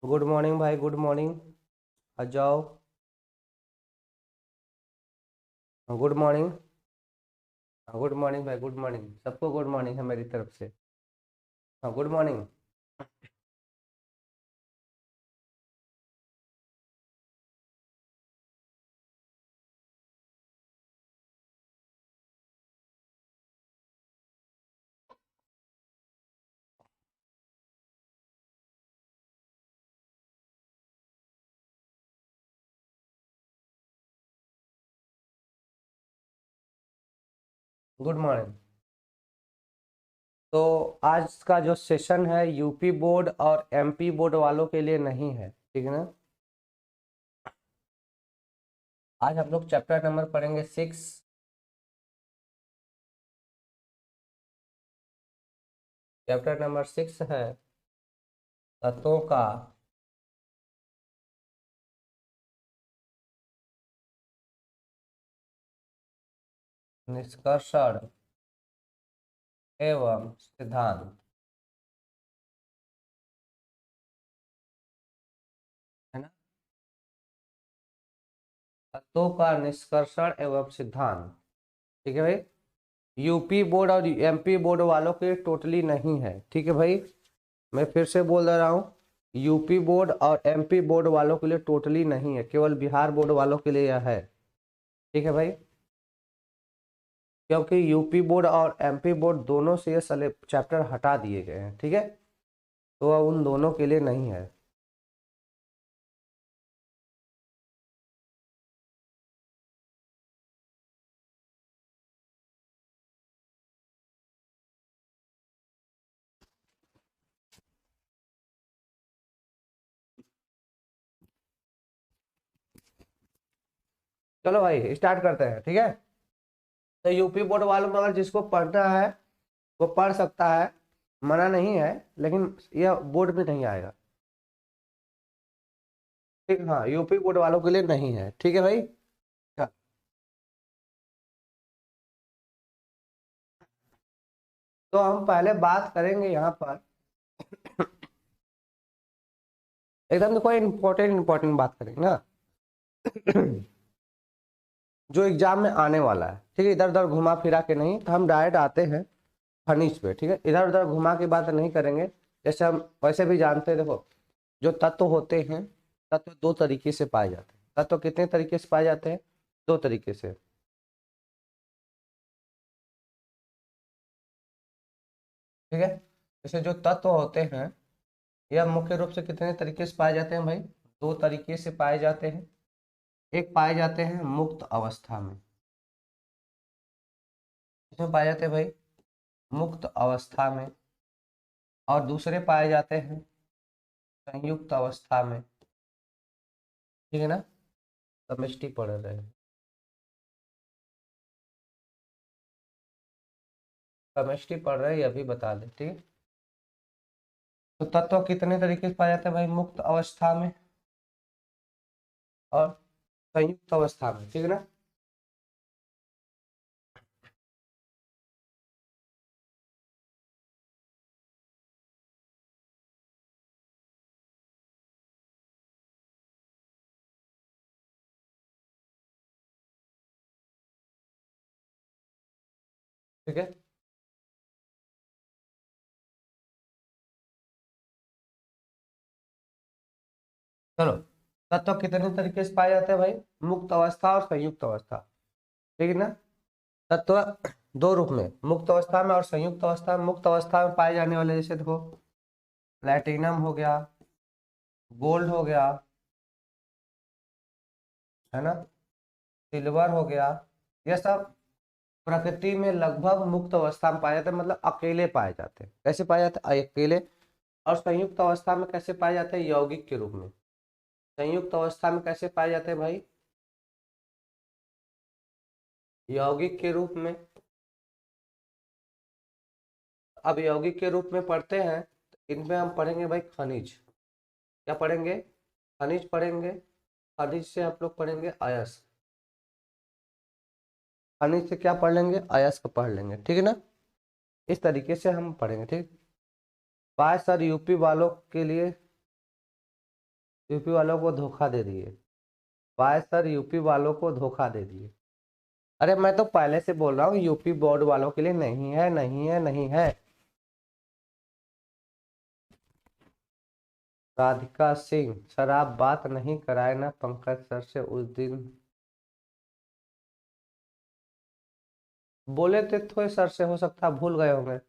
Good morning भाई, good morning. आ जाओ। Good morning. Good morning भाई, गुड मॉर्निंग। सबको गुड मॉर्निंग है मेरी तरफ से। हाँ, गुड मॉर्निंग। Good morning. तो आज का जो सेशन है यूपी बोर्ड और एमपी बोर्ड वालों के लिए नहीं है, ठीक है ना। आज हम लोग चैप्टर नंबर पढ़ेंगे 6। चैप्टर नंबर 6 है तत्वों का निष्कर्षण एवं सिद्धांत, है ना। तत्वों का निष्कर्षण एवं सिद्धांत, ठीक है भाई। यूपी बोर्ड और एमपी बोर्ड वालों के टोटली नहीं है, ठीक है भाई। मैं फिर से बोल दे रहा हूँ, यूपी बोर्ड और एमपी बोर्ड वालों के लिए टोटली नहीं है, केवल बिहार बोर्ड वालों के लिए यह है, ठीक है भाई। क्योंकि यूपी बोर्ड और एमपी बोर्ड दोनों से ये चैप्टर हटा दिए गए हैं, ठीक है। तो वह उन दोनों के लिए नहीं है। चलो भाई स्टार्ट करते हैं, ठीक है। तो यूपी बोर्ड वालों में अगर जिसको पढ़ना है वो पढ़ सकता है, मना नहीं है, लेकिन यह बोर्ड में नहीं आएगा, ठीक। हाँ, यूपी बोर्ड वालों के लिए नहीं है, ठीक है भाई। चल, तो हम पहले बात करेंगे यहाँ पर एकदम देखो इम्पोर्टेंट इम्पोर्टेंट बात करेंगे ना जो एग्जाम में आने वाला है, ठीक है। इधर उधर घुमा फिरा के नहीं, तो हम डायरेक्ट आते हैं खनिज पे, ठीक है। इधर उधर घुमा के बात नहीं करेंगे। जैसे हम वैसे भी जानते हैं, देखो जो तत्व होते हैं, तत्व दो तरीके से पाए जाते हैं। तत्व कितने तरीके से पाए जाते हैं? दो तरीके से, ठीक है। जैसे जो तत्व होते हैं यह मुख्य रूप से कितने तरीके से पाए जाते हैं भाई? दो तरीके से पाए जाते हैं। एक पाए जाते हैं मुक्त अवस्था में, इसमें पाए जाते हैं भाई मुक्त अवस्था में, और दूसरे पाए जाते हैं संयुक्त अवस्था में, ठीक है ना। केमिस्ट्री पढ़ रहे हैं, केमिस्ट्री पढ़ रहे हैं, ये भी बता दें, ठीक है। तो तत्व कितने तरीके से पाए जाते हैं भाई? मुक्त अवस्था में और संयुक्त अवस्था में, ठीक है ना। ठीक है, चलो। तत्व कितने तरीके से पाए जाते हैं भाई? मुक्त अवस्था और संयुक्त अवस्था, ठीक है ना। तत्व दो रूप में, मुक्त अवस्था में और संयुक्त अवस्था में। मुक्त अवस्था में पाए जाने वाले जैसे देखो प्लेटिनम हो गया, गोल्ड हो गया, है ना, सिल्वर हो गया, ये सब प्रकृति में लगभग मुक्त अवस्था में पाए जाते हैं, मतलब अकेले पाए जाते हैं। कैसे पाए जाते हैं? अकेले। और संयुक्त अवस्था में कैसे पाए जाते हैं? यौगिक के रूप में। संयुक्त अवस्था में कैसे पाए जाते हैं भाई? यौगिक के रूप में। अब यौगिक के रूप में पढ़ते हैं तो इनमें हम पढ़ेंगे भाई खनिज। क्या पढ़ेंगे? खनिज पढ़ेंगे। खनिज से आप लोग पढ़ेंगे अयस्क। खनिज से क्या पढ़ लेंगे? अयस्क पढ़ लेंगे, ठीक है ना। इस तरीके से हम पढ़ेंगे, ठीक। बाय सर यूपी वालों के लिए यूपी वालों को धोखा दे दिए। वाई सर यूपी वालों को धोखा दे दिए? अरे मैं तो पहले से बोल रहा हूँ यूपी बोर्ड वालों के लिए नहीं है, नहीं है, नहीं है। राधिका सिंह, सर आप बात नहीं कराए ना पंकज सर से उस दिन? बोले थे थोड़े सर से, हो सकता है भूल गए होंगे।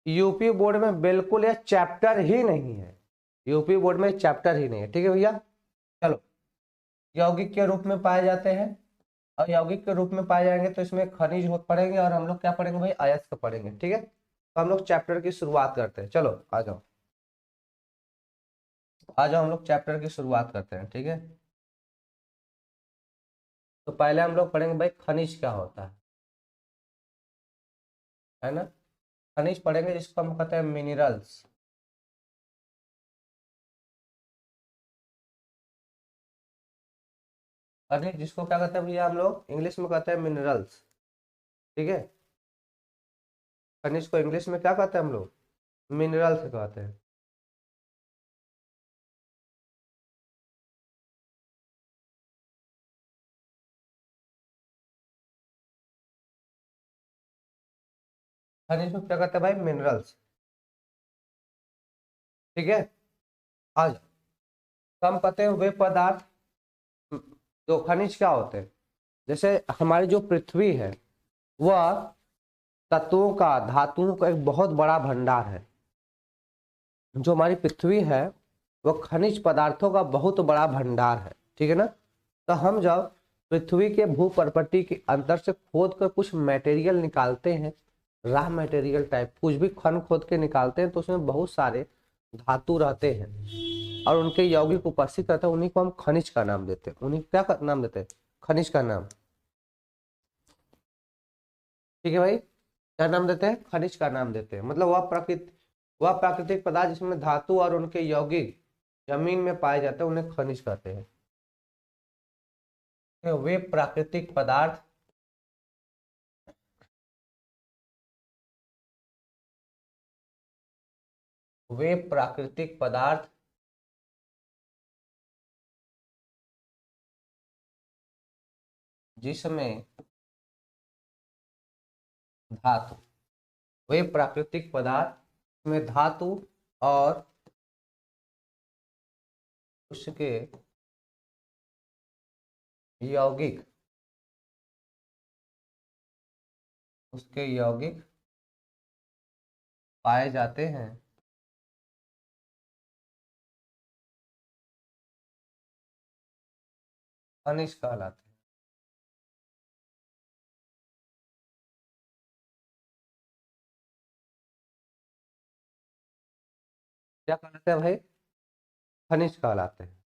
यूपी बोर्ड में बिल्कुल ये चैप्टर ही नहीं है, यूपी बोर्ड में चैप्टर ही नहीं है, ठीक है भैया। चलो, यौगिक के रूप में पाए जाते हैं, और यौगिक के रूप में पाए जाएंगे तो इसमें खनिज हो पढ़ेंगे, और हम लोग क्या पढ़ेंगे भाई, अयस्क पढ़ेंगे, ठीक है। तो हम लोग चैप्टर की शुरुआत करते हैं, चलो आ जाओ, आ जाओ हम लोग चैप्टर की शुरुआत करते हैं, ठीक है। तो पहले हम लोग पढ़ेंगे भाई खनिज क्या होता है ना। खनिज पढ़ेंगे जिसको हम कहते हैं मिनरल्स। खनिज जिसको क्या कहते हैं भैया, हम लोग इंग्लिश में कहते हैं मिनरल्स, ठीक है। खनिज को इंग्लिश में क्या कहते हैं हम लोग, मिनरल्स कहते हैं। खनिज को क्या कहते हैं भाई, मिनरल्स, ठीक है। आज तो हम कहते हैं वे पदार्थ, जो खनिज क्या होते हैं, जैसे हमारी जो पृथ्वी है वह तत्वों का, धातुओं का एक बहुत बड़ा भंडार है। जो हमारी पृथ्वी है वह खनिज पदार्थों का बहुत बड़ा भंडार है, ठीक है ना। तो हम जब पृथ्वी के भूपर्पटी के अंदर से खोद कर कुछ मटेरियल निकालते हैं, रॉ मटेरियल टाइप कुछ भी खन खोद के निकालते हैं, तो उसमें बहुत सारे धातु रहते हैं और उनके यौगिक उपस्थित रहते हैं, उन्हीं को हम खनिज का नाम देते हैं। उन्हीं नाम देते हैं, खनिज का नाम, ठीक है भाई। क्या नाम देते हैं, खनिज का नाम देते हैं। मतलब वह प्राकृतिक पदार्थ जिसमें धातु और उनके यौगिक जमीन में पाए जाते हैं उन्हें खनिज कहते हैं। तो वे प्राकृतिक पदार्थ वे प्राकृतिक पदार्थ जिसमें धातु, वे प्राकृतिक पदार्थ में धातु और उसके यौगिक, पाए जाते हैं, खनिज कहलाते हैं। क्या कहलाते हैं भाई, खनिज कहलाते हैं।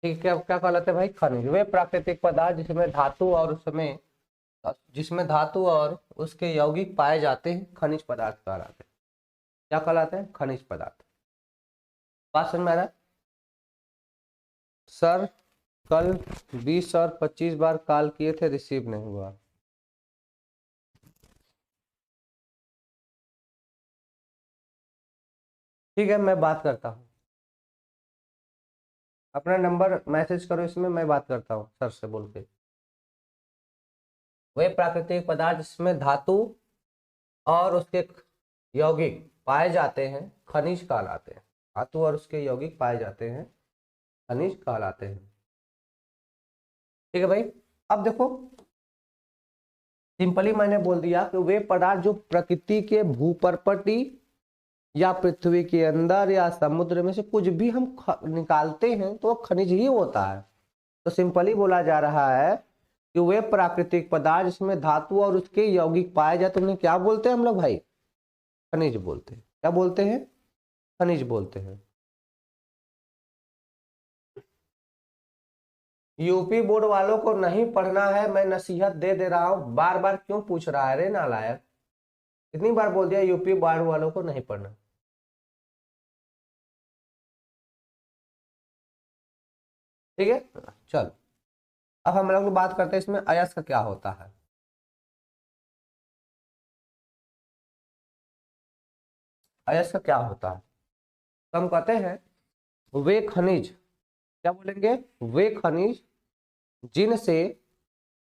ठीक है, क्या क्या कहलाते हैं भाई, खनिज। वे प्राकृतिक पदार्थ जिसमें धातु और उसके यौगिक पाए जाते हैं, खनिज पदार्थ कहलाते हैं। क्या कहलाते हैं, खनिज पदार्थ। बात समझ में आ रहा है सर? कल 20 और 25 बार कॉल किए थे, रिसीव नहीं हुआ। ठीक है, मैं बात करता हूँ, अपना नंबर मैसेज करो इसमें, मैं बात करता हूँ सर से बोल के। वे प्राकृतिक पदार्थ जिसमें धातु और उसके यौगिक पाए जाते हैं, खनिज कहलाते हैं। धातु और उसके यौगिक पाए जाते हैं, खनिज कहलाते हैं, ठीक है भाई। अब देखो, सिंपली मैंने बोल दिया कि वे पदार्थ जो प्रकृति के भूपर्पटी या पृथ्वी के अंदर या समुद्र में से कुछ भी हम निकालते हैं तो वो खनिज ही होता है। तो सिंपली बोला जा रहा है कि वे प्राकृतिक पदार्थ जिसमें धातु और उसके यौगिक पाए जाते हैं, उन्हें क्या बोलते हैं हम लोग भाई, खनिज बोलते हैं। क्या बोलते हैं, खनिज बोलते हैं। यूपी बोर्ड वालों को नहीं पढ़ना है, मैं नसीहत दे दे रहा हूं। बार बार क्यों पूछ रहा है रे नालायक, कितनी बार बोल दिया यूपी बोर्ड वालों को नहीं पढ़ना। ठीक है। चलो अब हम लोग बात करते हैं इसमें अयस्क क्या होता है। अयस्क क्या होता है, तो हम कहते हैं वे खनिज, क्या बोलेंगे, वे खनिज जिनसे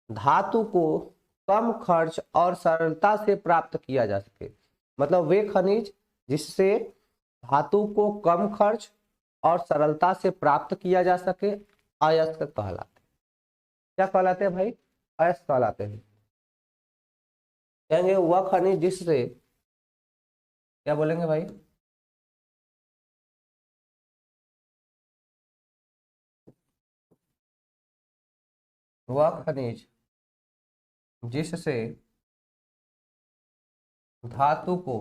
धातु को कम खर्च और सरलता से प्राप्त किया जा सके। मतलब वे खनिज जिससे धातु को कम खर्च और सरलता से प्राप्त किया जा सके अयस्क कहलाते हैं। क्या कहलाते हैं भाई, अयस्क कहलाते हैं। कहेंगे वह खनिज जिससे, क्या बोलेंगे भाई, वह खनिज जिससे धातु को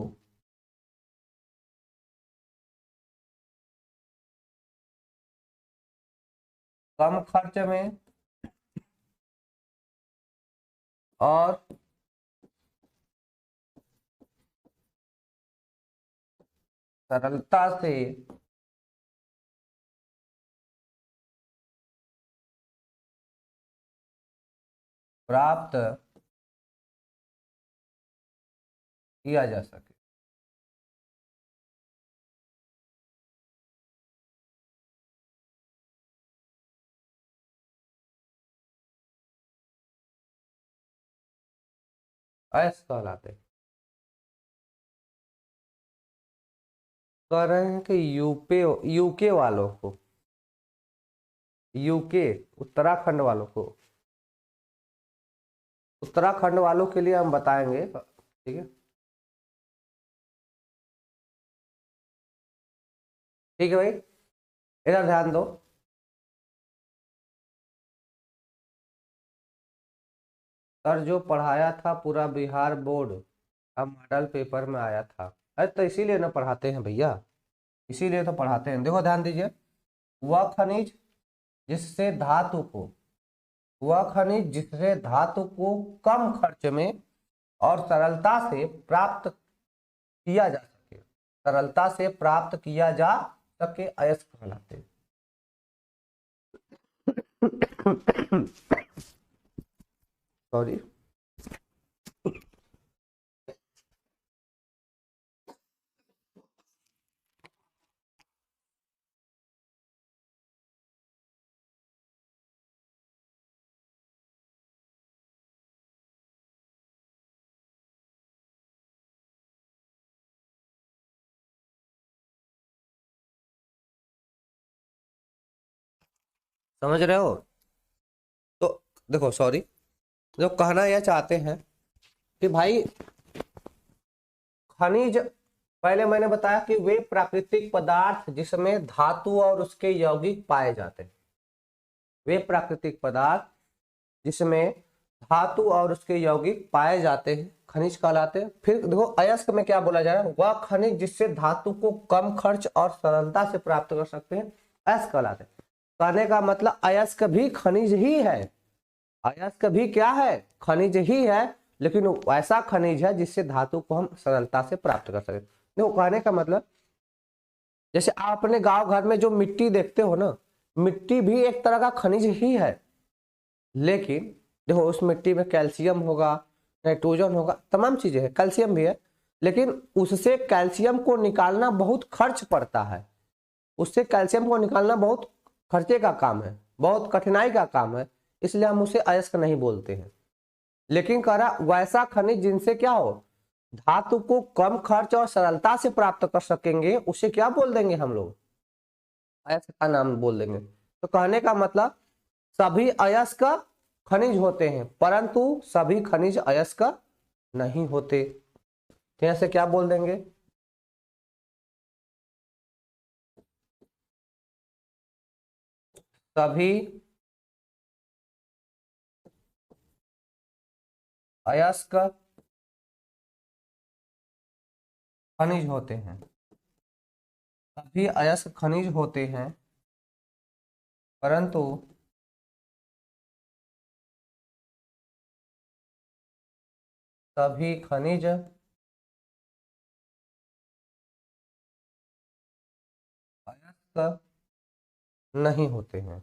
कम खर्च में और सरलता से प्राप्त किया जा सके। अयस्क कहलाते हैं। कह रहे हैं कि यूके वालों को, यूके उत्तराखंड वालों को, उत्तराखंड वालों के लिए हम बताएंगे, ठीक है। ठीक है भाई, इधर ध्यान दो। सर जो पढ़ाया था पूरा बिहार बोर्ड अब मॉडल पेपर में आया था। अरे तो इसीलिए ना पढ़ाते हैं भैया, इसीलिए तो पढ़ाते हैं। देखो ध्यान दीजिए, वह खनिज जिससे धातु को, वह खनिज जिससे धातु को कम खर्च में और सरलता से प्राप्त किया जा सके, सरलता से प्राप्त किया जा सके अयस्क कहलाते हैं। सॉरी। समझ रहे हो, तो देखो सॉरी, जो कहना यह चाहते हैं कि भाई खनिज, पहले मैंने बताया कि वे प्राकृतिक पदार्थ जिसमें धातु और उसके यौगिक पाए जाते हैं। वे प्राकृतिक पदार्थ जिसमें धातु और उसके यौगिक पाए जाते हैं खनिज कहलाते हैं। फिर देखो अयस्क में क्या बोला जा रहा है, वह खनिज जिससे धातु को कम खर्च और सरलता से प्राप्त कर सकते हैं अयस्क कहलाते हैं। कहने का मतलब अयस्क भी खनिज ही है, अयस्क भी क्या है, खनिज ही है, लेकिन ऐसा खनिज है जिससे धातु को हम सरलता से प्राप्त कर सके। देखो कहने का मतलब, जैसे आप अपने गांव घर में जो मिट्टी देखते हो ना, मिट्टी भी एक तरह का खनिज ही है, लेकिन देखो उस मिट्टी में कैल्शियम होगा, नाइट्रोजन होगा, तमाम चीजें हैं, कैल्शियम भी है, लेकिन उससे कैल्शियम को निकालना बहुत खर्च पड़ता है, उससे कैल्शियम को निकालना बहुत खर्चे का काम है, बहुत कठिनाई का काम है, इसलिए हम उसे अयस्क नहीं बोलते हैं। लेकिन कह रहा वैसा खनिज जिनसे क्या हो, धातु को कम खर्च और सरलता से प्राप्त कर सकेंगे, उसे क्या बोल देंगे हम लोग, अयस्क का नाम बोल देंगे। तो कहने का मतलब सभी अयस्क खनिज होते हैं, परंतु सभी खनिज अयस्क नहीं होते। तो यहां से क्या बोल देंगे, सभी अयस्क खनिज होते हैं, सभी अयस्क खनिज होते हैं, परंतु सभी खनिज अयस्क नहीं होते हैं।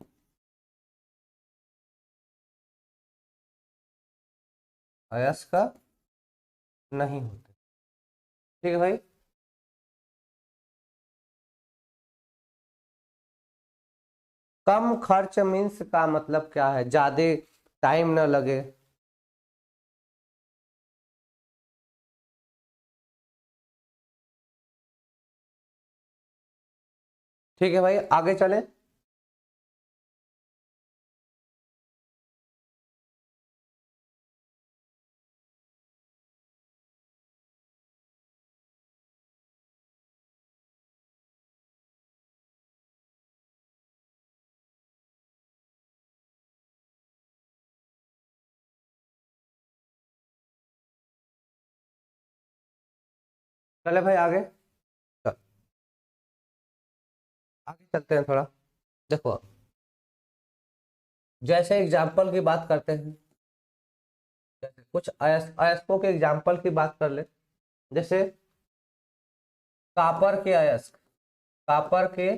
अयस्क नहीं होते। ठीक है भाई। कम खर्च मीन्स का मतलब क्या है? ज्यादा टाइम न लगे। ठीक है भाई, आगे चले। चले भाई आगे। चल, आगे चलते हैं थोड़ा। देखो, जैसे एग्जाम्पल की बात करते हैं, जैसे कुछ अयस्कों के एग्जाम्पल की बात कर ले। जैसे कापर के अयस्क, कापर के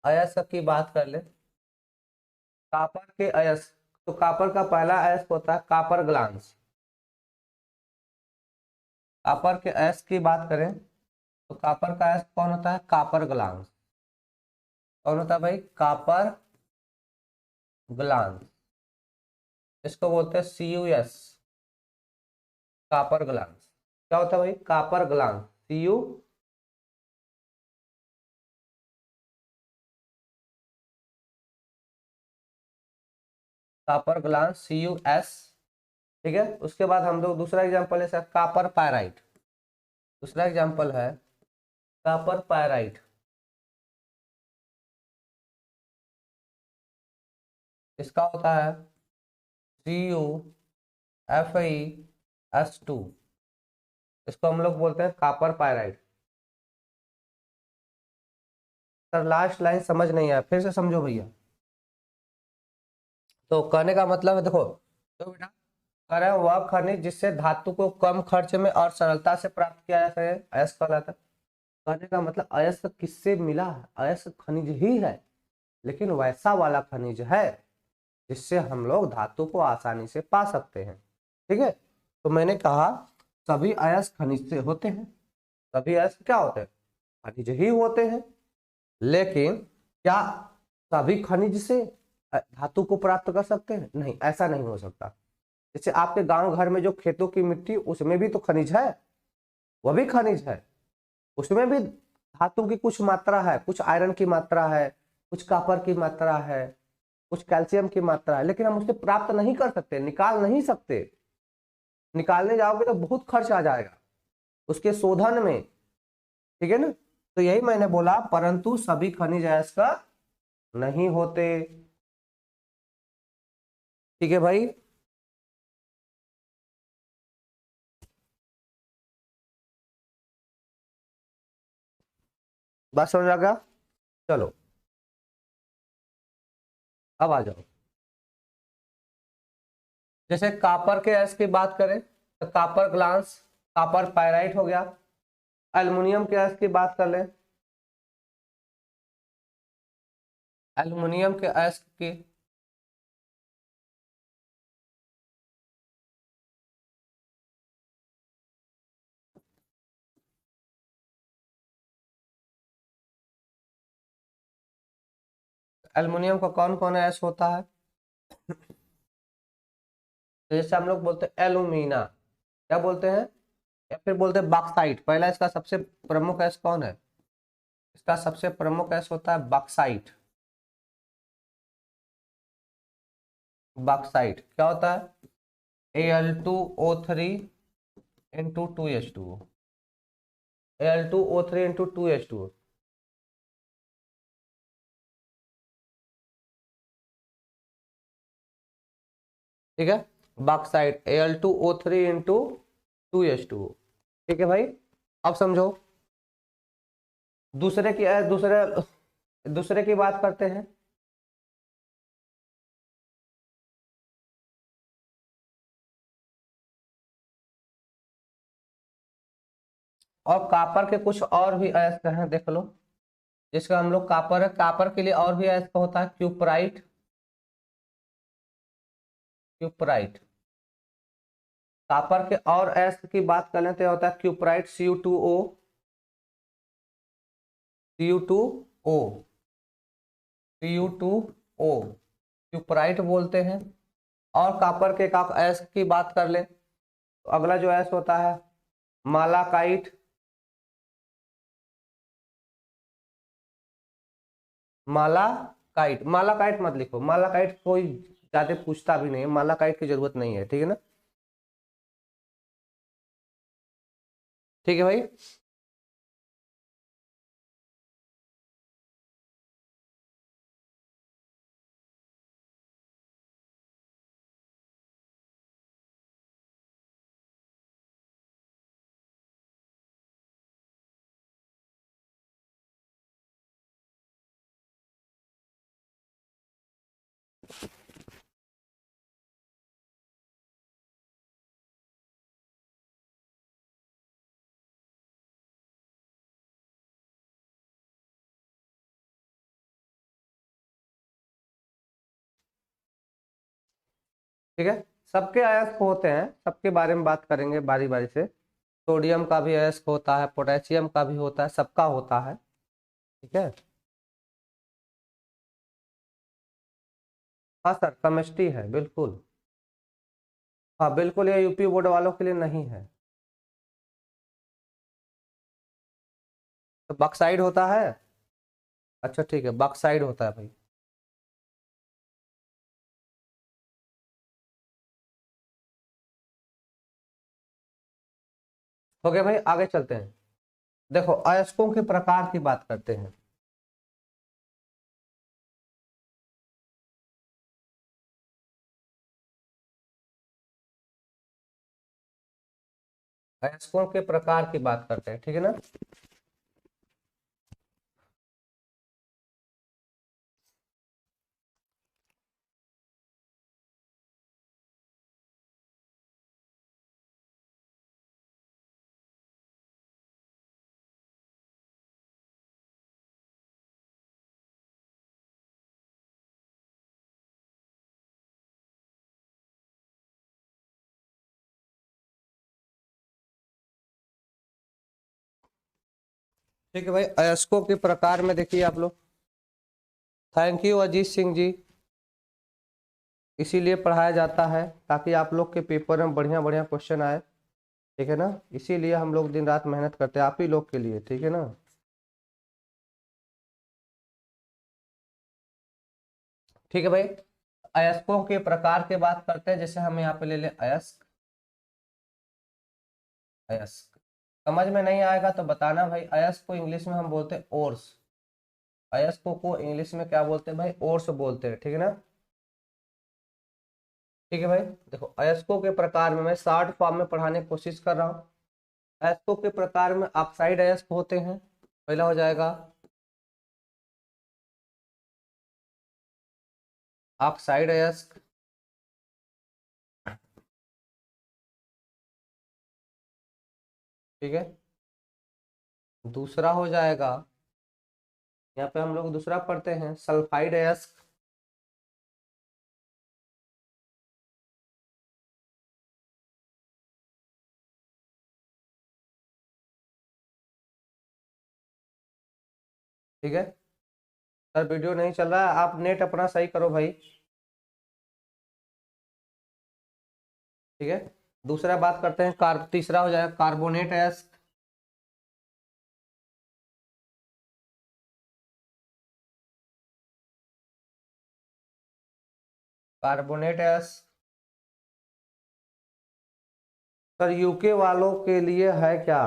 अयस्क की बात कर ले। कापर के अयस्क, तो कापर का पहला अयस्क होता है कापर ग्लांस। कापर के अयस्क की बात करें तो कापर का अयस्क कौन होता है? Copper glance. कौन होता है भाई? Copper glance. इसको बोलते हैं CuS, कापर ग्लांस। क्या होता है भाई? Copper glance, Cu। Copper glance CuS। ठीक है, उसके बाद हम लोग दूसरा एग्जांपल है कापर पायराइट। दूसरा एग्जांपल है कापर पायराइट। इसका होता है CuFeS2। इसको हम लोग बोलते हैं copper pyrite. Sir last line समझ नहीं आया, फिर से समझो भैया। तो कहने का मतलब है, देखो तो बेटा, कह रहे हैं वह खनिज जिससे धातु को कम खर्च में और सरलता से प्राप्त किया जा सके, अयस्क कहलाता है। कहने का मतलब अयस्क किससे मिला है? अयस्क खनिज ही है, लेकिन वैसा वाला खनिज है जिससे हम लोग धातु को आसानी से पा सकते हैं। ठीक है, तो मैंने कहा सभी अयस्क खनिज से होते हैं। सभी अयस्क क्या होते हैं? खनिज ही होते हैं। लेकिन क्या सभी खनिज से धातु को प्राप्त कर सकते हैं? नहीं, ऐसा नहीं हो सकता। जैसे आपके गांव घर में जो खेतों की मिट्टी, उसमें भी तो खनिज है, वह भी खनिज है। उसमें भी धातु की कुछ मात्रा है, कुछ आयरन की मात्रा है, कुछ कॉपर की मात्रा है, कुछ कैल्शियम की मात्रा है, लेकिन हम उसे प्राप्त नहीं कर सकते, निकाल नहीं सकते। निकालने जाओगे तो बहुत खर्च आ जाएगा उसके शोधन में। ठीक है ना? तो यही मैंने बोला, परंतु सभी खनिज ऐसा नहीं होते। ठीक है भाई। बात समझ आ गया? चलो अब आ जाओ। जैसे कापर के एस की बात करें तो कापर ग्लांस, कापर पायराइट हो गया। एल्युमिनियम के एस की बात कर लें, एल्युमिनियम के एस की, एल्युमिनियम का कौन कौन एस होता है? तो जैसे हम लोग बोलते हैं एलुमिना, क्या बोलते हैं? या फिर बोलते हैं बॉक्साइट। पहला इसका सबसे प्रमुख एस कौन है? इसका सबसे प्रमुख एस होता है बॉक्साइट। बॉक्साइट क्या होता है? Al2O3 into 2H2O। Al2O3 into 2H2O। ठीक है, बॉक्साइट Al2O3 इंटू 2H2O। ठीक है भाई, अब समझो। दूसरे की दूसरे दूसरे की बात करते हैं। और कापर के कुछ और भी अयस्क हैं, देख लो। जिसका हम लोग कापर है, कापर के लिए और भी अयस्क होता है क्यूपराइट। क्यूपराइट कॉपर के और अयस्क की बात कर लेते हैं, होता है cuprite Cu2O, Cu2O, Cu2O cuprite बोलते हैं। और कॉपर के एक अयस्क की बात कर ले तो अगला जो अयस्क होता है मालाकाइट, मालाकाइट, मालाकाइट मत लिखो, मालाकाइट कोई ज्यादा पूछता भी नहीं है, मालाकाइट की जरूरत नहीं है, ठीक है ना। ठीक है भाई। ठीक है, सबके अयस्क होते हैं, सबके बारे में बात करेंगे बारी बारी से। सोडियम का भी अयस्क होता है, पोटेशियम का भी होता है, सबका होता है, ठीक है। हाँ सर, केमिस्ट्री है बिल्कुल। हाँ बिल्कुल, ये यूपी बोर्ड वालों के लिए नहीं है। तो बक्साइड होता है। अच्छा ठीक है, बक्साइड होता है भाई। हो गया भाई, आगे चलते हैं। देखो अयस्कों के प्रकार की बात करते हैं। अयस्कों के प्रकार की बात करते हैं, ठीक है ना। ठीक है भाई, अयस्कों के प्रकार में देखिए आप लोग। Thank you Ajit Singh ji. इसीलिए पढ़ाया जाता है ताकि आप लोग के पेपर में बढ़िया बढ़िया क्वेश्चन आए, ठीक है ना। इसीलिए हम लोग दिन रात मेहनत करते हैं आप ही लोग के लिए, ठीक है ना। ठीक है भाई, अयस्कों के प्रकार के बात करते हैं। जैसे हम यहाँ पे ले लें अयस्क, अयस्क समझ में नहीं आएगा तो बताना भाई। अयस्क को इंग्लिश में हम बोलते हैं ओर्स। अयस्कों को इंग्लिश में क्या बोलते हैं भाई, ओर्स बोलते हैं, ठीक है ना। ठीक है भाई, देखो अयस्कों के प्रकार में मैं शॉर्ट फॉर्म में पढ़ाने की कोशिश कर रहा हूँ। अयस्कों के प्रकार में ऑक्साइड अयस्क होते हैं, पहला हो जाएगा ऑक्साइड अयस्क, ठीक है। दूसरा हो जाएगा, यहाँ पे हम लोग दूसरा पढ़ते हैं सल्फाइड अयस्क, ठीक है। सर वीडियो नहीं चल रहा है, आप नेट अपना सही करो भाई, ठीक है। दूसरा बात करते हैं तीसरा हो जाएगा कार्बोनेट अयस्क, कार्बोनेट अयस्क। सर यूके वालों के लिए है क्या,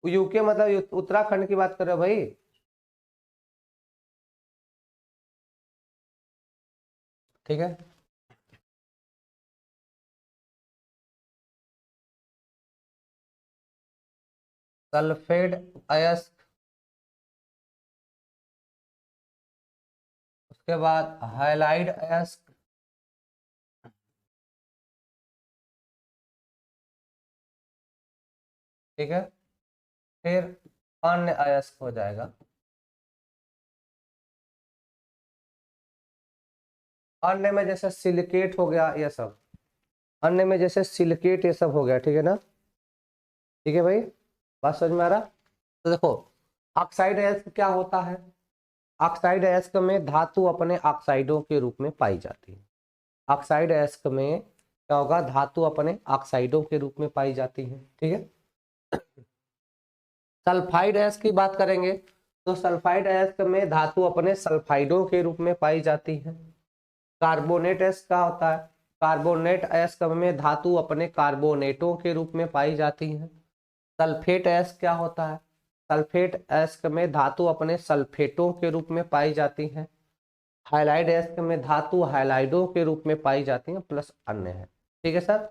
यूके मतलब उत्तराखंड की बात कर रहे हो भाई। ठीक है, सल्फेट अयस्क, उसके बाद हाइलाइड अयस्क, ठीक है। फिर अन्य अयस्क हो जाएगा। अन्य में जैसे सिलिकेट हो गया ये सब, अन्य में जैसे सिलिकेट ये सब हो गया, ठीक है ना। ठीक है भाई, बात समझ में आ रहा। तो देखो ऑक्साइड अयस्क क्या होता है, ऑक्साइड अयस्क में धातु अपने ऑक्साइडों के रूप में पाई जाती है। ऑक्साइड अयस्क में क्या होगा, धातु अपने ऑक्साइडों के रूप में पाई जाती है, ठीक है। सल्फाइड अयस्क की बात करेंगे तो सल्फाइड अयस्क में धातु अपने सल्फाइडों के रूप में पाई जाती है। कार्बोनेट अयस्क क्या होता है, कार्बोनेट अयस्क में धातु अपने कार्बोनेटों के रूप में पाई जाती है। सल्फेट अयस्क क्या होता है, सल्फेट अयस्क में धातु अपने सल्फेटों के रूप में पाई जाती है। हाइलाइड अयस्क में धातु हाइलाइडों के रूप में पाई जाती है प्लस अन्य है, ठीक है सर।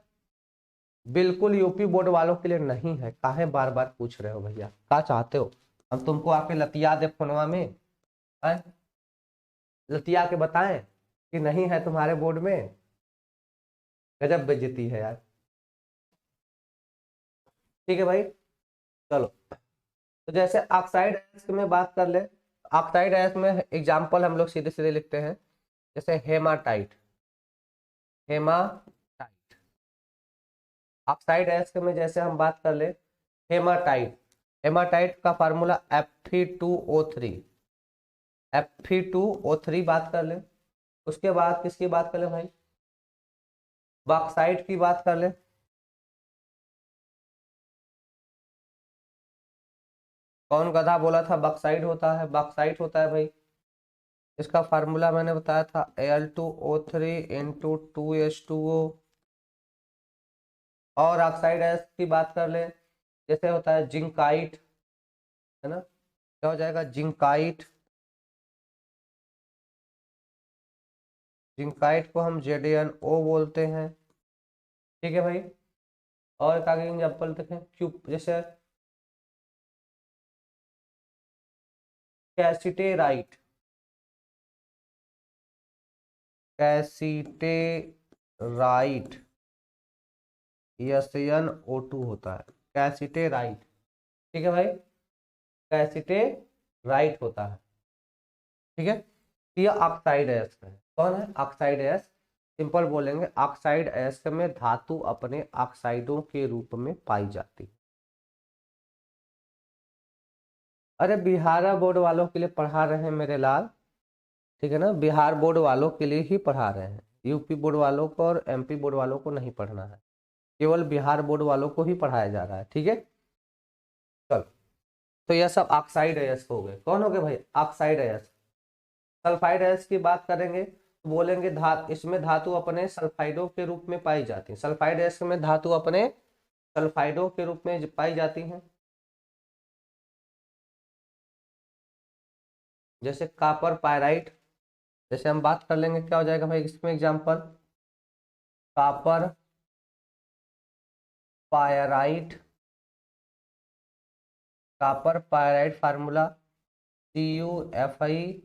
बिल्कुल यूपी बोर्ड वालों के लिए नहीं है, काहे बार बार पूछ रहे हो भैया, क्या चाहते हो हम तुमको आके लतिया दे फोनवा में, हैं? लतिया के बताएं कि नहीं है तुम्हारे बोर्ड में, गजब बेइज्जती है यार। ठीक है भाई, चलो। तो जैसे ऑक्साइड अयस्क में बात कर ले, ऑक्साइड अयस्क में एग्जाम्पल हम लोग सीधे सीधे लिखते हैं, जैसे हेमाटाइट, हेमाटाइट। ऑक्साइड अयस्क में जैसे हम बात कर ले हेमाटाइट, हेमाटाइट का फार्मूला Fe2O3, Fe2O3 बात कर ले। उसके बाद किसकी बात कर ले भाई, बॉक्साइट की बात कर ले। कौन गधा बोला था बॉक्साइट होता है, बॉक्साइट होता है भाई। इसका फार्मूला मैंने बताया था Al2O3 × 2H2O। और ऑक्साइड अयस्क की बात कर ले, जैसे होता है जिंकाइट, है ना, क्या हो जाएगा जिंकाइट, जिंकाइट को हम ZnO बोलते हैं, ठीक है भाई। और एक आगे एग्जाम्पल देखें क्यूब, जैसे कैसिटेराइट, कैसिटेराइट SnO2 होता है, कैसिटेराइट, ठीक है भाई, कैसिटेराइट होता है, ठीक है। ये ऑक्साइड अयस्क है, कौन है ऑक्साइड अयस्क, सिंपल बोलेंगे ऑक्साइड अयस्क में धातु अपने ऑक्साइडों के रूप में पाई जाती है। अरे बिहार बोर्ड वालों के लिए पढ़ा रहे हैं मेरे लाल, ठीक है ना, बिहार बोर्ड वालों के लिए ही पढ़ा रहे हैं, यूपी बोर्ड वालों को और MP बोर्ड वालों को नहीं पढ़ना है, केवल बिहार बोर्ड वालों को ही पढ़ाया जा रहा है, ठीक है। चलो, तो यह सब ऑक्साइड अयस्क हो गए, कौन हो गए भाई ऑक्साइड अयस्क। सल्फाइड अयस्क की बात करेंगे तो बोलेंगे इसमें धातु अपने सल्फाइडों के रूप में पाई जाती है, सल्फाइड अयस्क में धातु अपने सल्फाइडों के रूप में पाई जाती हैं। जैसे कॉपर पायराइट, जैसे हम बात कर लेंगे क्या हो जाएगा भाई इसमें example, copper pyrite, copper pyrite formula CuFeS2,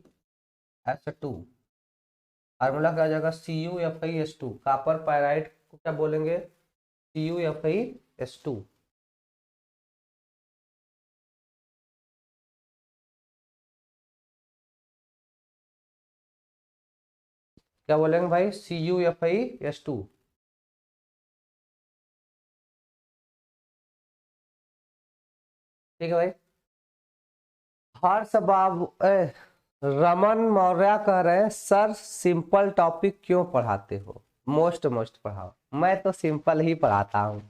formula क्या हो जाएगा CuFeS2, कॉपर पायराइट को क्या बोलेंगे CuFeS2। क्या बोलेंगे भाई CuFeS2, ठीक है भाई। हर्ष बाबू रमन मौर्य कह रहे हैं सर सिंपल टॉपिक क्यों पढ़ाते हो, मोस्ट मोस्ट पढ़ाओ। मैं तो सिंपल ही पढ़ाता हूँ,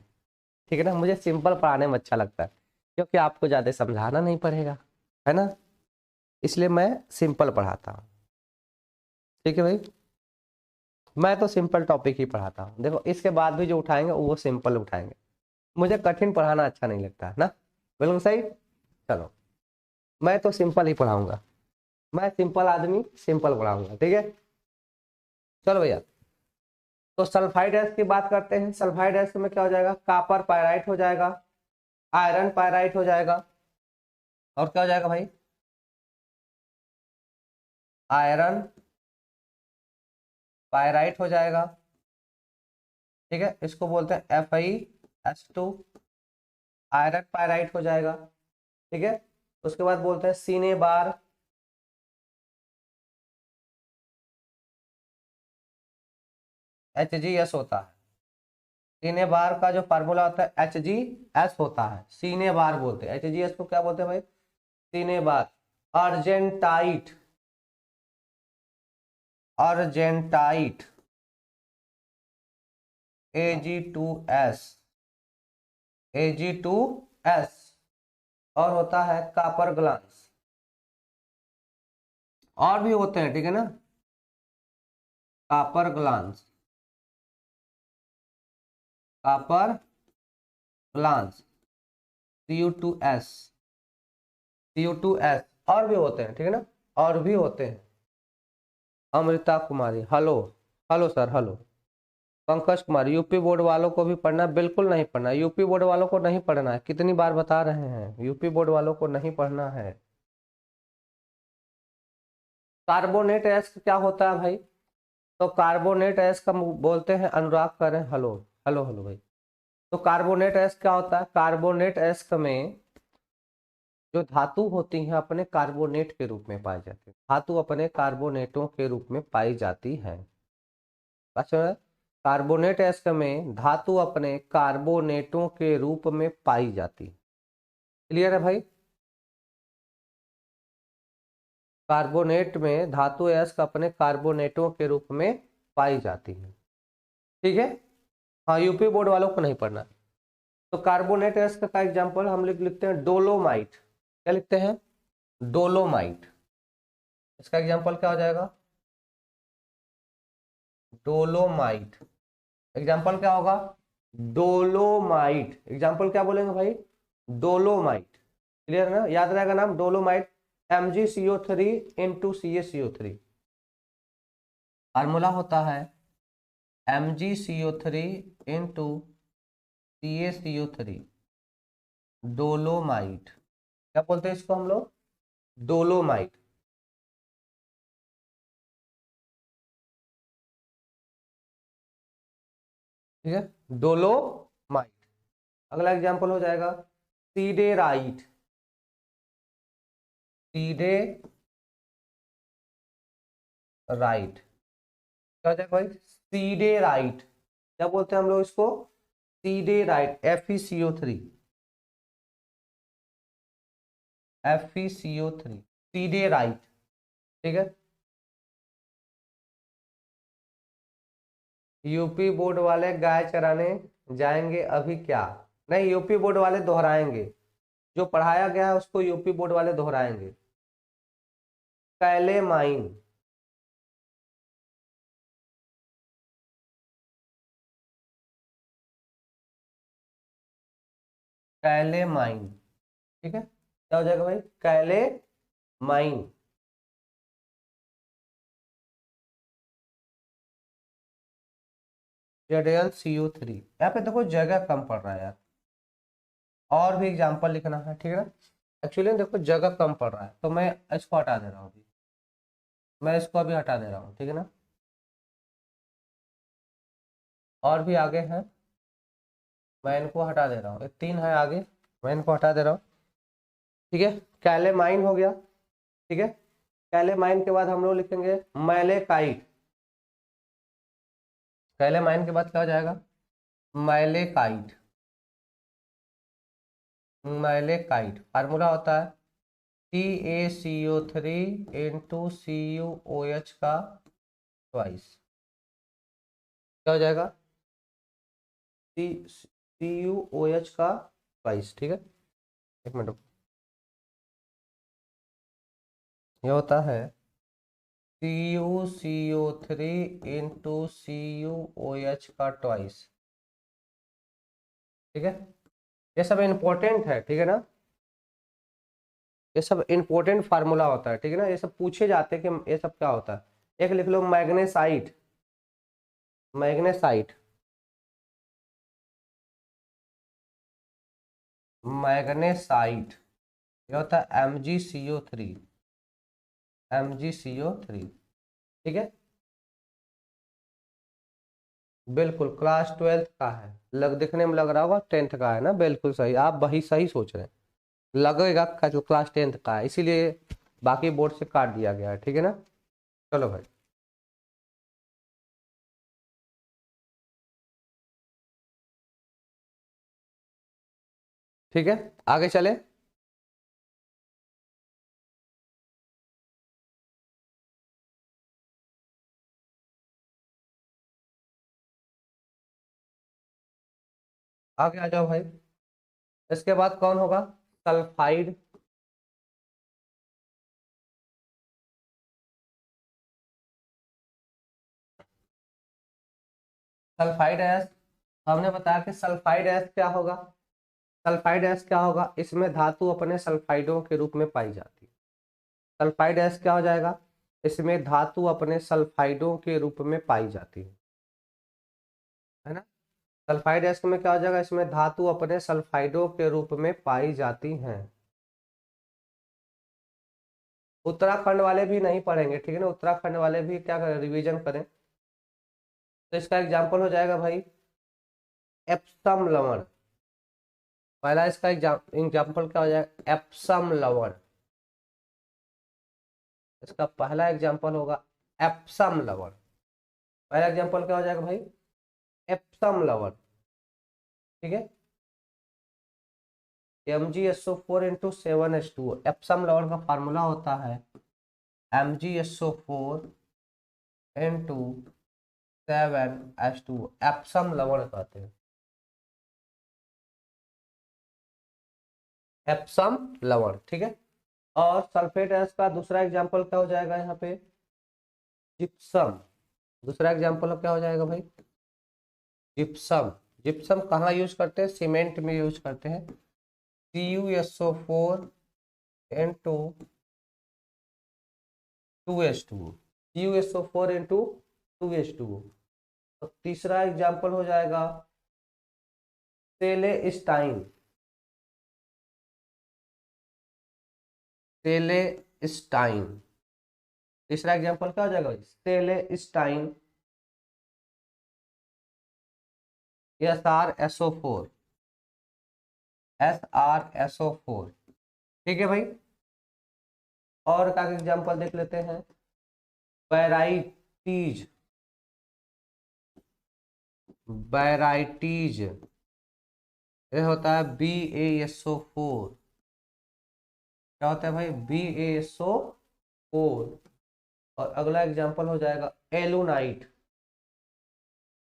ठीक है ना, मुझे सिंपल पढ़ाने में अच्छा लगता है क्योंकि आपको ज़्यादा समझाना नहीं पड़ेगा, है ना, इसलिए मैं सिंपल पढ़ाता हूँ, ठीक है भाई। मैं तो सिंपल टॉपिक ही पढ़ाता हूँ, देखो इसके बाद भी जो उठाएंगे वो सिंपल उठाएंगे, मुझे कठिन पढ़ाना अच्छा नहीं लगता है ना, बिल्कुल सही। चलो, मैं तो सिंपल ही पढ़ाऊंगा, मैं सिंपल आदमी सिंपल पढ़ाऊंगा, ठीक है। चलो भैया, तो सल्फाइड अयस्क की बात करते हैं, सल्फाइड अयस्क में क्या हो जाएगा, कॉपर पायराइट हो जाएगा, आयरन पायराइट हो जाएगा, और क्या हो जाएगा भाई आयरन पायराइट हो जाएगा, ठीक है, इसको बोलते हैं FeS2, आयरन पायराइट हो जाएगा, ठीक है। उसके बाद बोलते हैं सीने बार, HgS होता है, सीने बार का जो फार्मूला होता है HgS होता है, सीने बार बोलते हैं। HgS को क्या बोलते हैं भाई? सीने बार। Argentite, argentite Ag2S, Ag2S। और होता है कापर ग्लांस, और भी होते हैं, ठीक है ना, copper glance, copper glance, Cu2S, Cu2S। और भी होते हैं, ठीक है ना, और भी होते हैं। Amrita Kumari, hello, hello sir, hello. Pankaj Kumar, UP board वालों को भी पढ़ना, बिल्कुल नहीं पढ़ना, यूपी बोर्ड वालों को नहीं पढ़ना है, कितनी बार बता रहे हैं, यूपी बोर्ड वालों को नहीं पढ़ना है। कार्बोनेट एस्क क्या होता है भाई? तो कार्बोनेट एस्क हम बोलते हैं, अनुराग करें, हेलो, हेलो, हेलो भाई। तो कार्बोनेट एस्क क्या होता है? कार्बोनेट एस्क में जो धातु होती हैं अपने कार्बोनेट के रूप में पाई जाती है, धातु अपने कार्बोनेटों के रूप में पाई जाती है। अच्छा, कार्बोनेट एस्क में धातु अपने कार्बोनेटों के रूप में पाई जाती है। क्लियर है भाई? कार्बोनेट में धातु एस्क अपने कार्बोनेटों के रूप में पाई जाती है, ठीक है। हाँ, यूपी बोर्ड वालों को नहीं पढ़ना। तो कार्बोनेट एस्क का एग्जांपल हम लिखते हैं डोलोमाइट। क्या लिखते हैं? डोलोमाइट। इसका एग्जांपल क्या हो जाएगा? डोलोमाइट। एग्जाम्पल क्या होगा? डोलोमाइट। एग्जाम्पल क्या बोलेंगे भाई? डोलोमाइट। क्लियर है ना? याद रहेगा नाम dolomite. MgCO3 into CaCO3 formula होता है, MgCO3 इंटू CaCO3, डोलोमाइट। क्या बोलते हैं इसको हम लोग? डोलोमाइट। ठीक है, डोलोमाइट। अगला एग्जाम्पल हो जाएगा सीडेराइट। सीडे राइट। क्या हो जाएगा भाई? Siderite. क्या बोलते हैं हम लोग इसको? Siderite. FeCO3, FeCO3, siderite. ठीक है। यूपी बोर्ड वाले गाय चराने जाएंगे अभी क्या? नहीं, यूपी बोर्ड वाले दोहराएंगे, जो पढ़ाया गया है उसको यूपी बोर्ड वाले दोहराएंगे। Calamine, calamine. ठीक है, क्या हो जाएगा भाई? कैलेमाइन। ZnCO3। यहाँ पे देखो जगह कम पड़ रहा है यार, और भी एग्जाम्पल लिखना है, ठीक है ना। एक्चुअली देखो जगह कम पड़ रहा है, तो मैं इसको हटा दे रहा हूँ अभी, मैं इसको अभी हटा दे रहा हूँ, ठीक है ना। और भी आगे हैं, मैं इनको हटा दे रहा हूँ, 3 है आगे, मैं इनको हटा दे रहा हूँ। ठीक है, कैलेमाइन हो गया। ठीक है, कैलेमाइन के बाद हम लोग लिखेंगे मैलेकाइट। कैलेमाइन के बाद क्या हो जाएगा? मैलेकाइट। मैलेकाइट फार्मूला होता है CaCO3 इंटू CuOH का ट्वाइस। क्या हो जाएगा? CuOH का ट्वाइस। ठीक है, एक मिनट, ये होता है CuCO3 इंटू CuOH का ट्वाइस। ठीक है, ये सब इंपॉर्टेंट है, ठीक है ना, ये सब इंपॉर्टेंट फार्मूला होता है, ठीक है ना, ये सब पूछे जाते हैं कि ये सब क्या होता है। एक लिख लो मैग्नेसाइट। मैग्नेसाइट, मैग्नेसाइट, ये होता है MgCO3, MgCO3। ठीक है, बिल्कुल क्लास 12th का है, दिखने में लग रहा होगा 10th का है ना, बिल्कुल सही, आप वही सही सोच रहे हैं, लगेगा क्लास 10th का है, इसीलिए बाकी बोर्ड से काट दिया गया है, ठीक है ना। चलो भाई। ठीक है, आगे चले। आगे आ जाओ भाई। इसके बाद कौन होगा? सल्फाइड। सल्फाइड एस, हमने बताया कि सल्फाइड एस क्या होगा। सल्फाइड एस क्या होगा? इसमें धातु अपने सल्फाइडों के रूप में पाई जाती है। सल्फाइड एस क्या हो जाएगा? इसमें धातु अपने सल्फाइडों के रूप में पाई जाती है ना। सल्फाइड एस में क्या हो जाएगा? इसमें धातु अपने सल्फाइडों के रूप में पाई जाती हैं। उत्तराखंड वाले भी नहीं पढ़ेंगे, ठीक है ना, उत्तराखंड वाले भी क्या करें, रिवीजन करें। तो इसका एग्जाम्पल हो जाएगा भाई एप्सम लवण। पहला इसका एग्जाम्पल क्या हो जाएगा? एप्सम लवण। इसका पहला एग्जाम्पल होगा एप्सम लवण। पहला एग्जाम्पल क्या हो जाएगा भाई? एप्सम लवण। ठीक है, MgSO4 × 7H2O। एप्सम लवण का फार्मूला होता है MgSO4 × 7H2O। एप्सम लवण कहते हैं, एप्सम लवण। ठीक है, और सल्फेट एस का दूसरा एग्जाम्पल क्या हो जाएगा यहाँ पे? जिप्सम। दूसरा एग्जाम्पल क्या हो जाएगा भाई? जिप्सम। जिप्सम कहाँ यूज करते हैं? सीमेंट में यूज करते हैं। CuSO4 × 2H2O। CuSO4 × 2H2O। तो तीसरा एग्जाम्पल हो जाएगा सेलेस्टाइन। सेलेस्टाइन। तीसरा एग्जाम्पल क्या हो जाएगा भाई? सेलेस्टाइन। SrSO4। SrSO4। ठीक है भाई, और का एग्जाम्पल देख लेते हैं। बैराइटीज। बैराइटीज ये होता है BaSO4। क्या होता है भाई? BaSO4। और अगला एग्जाम्पल हो जाएगा एलुनाइट।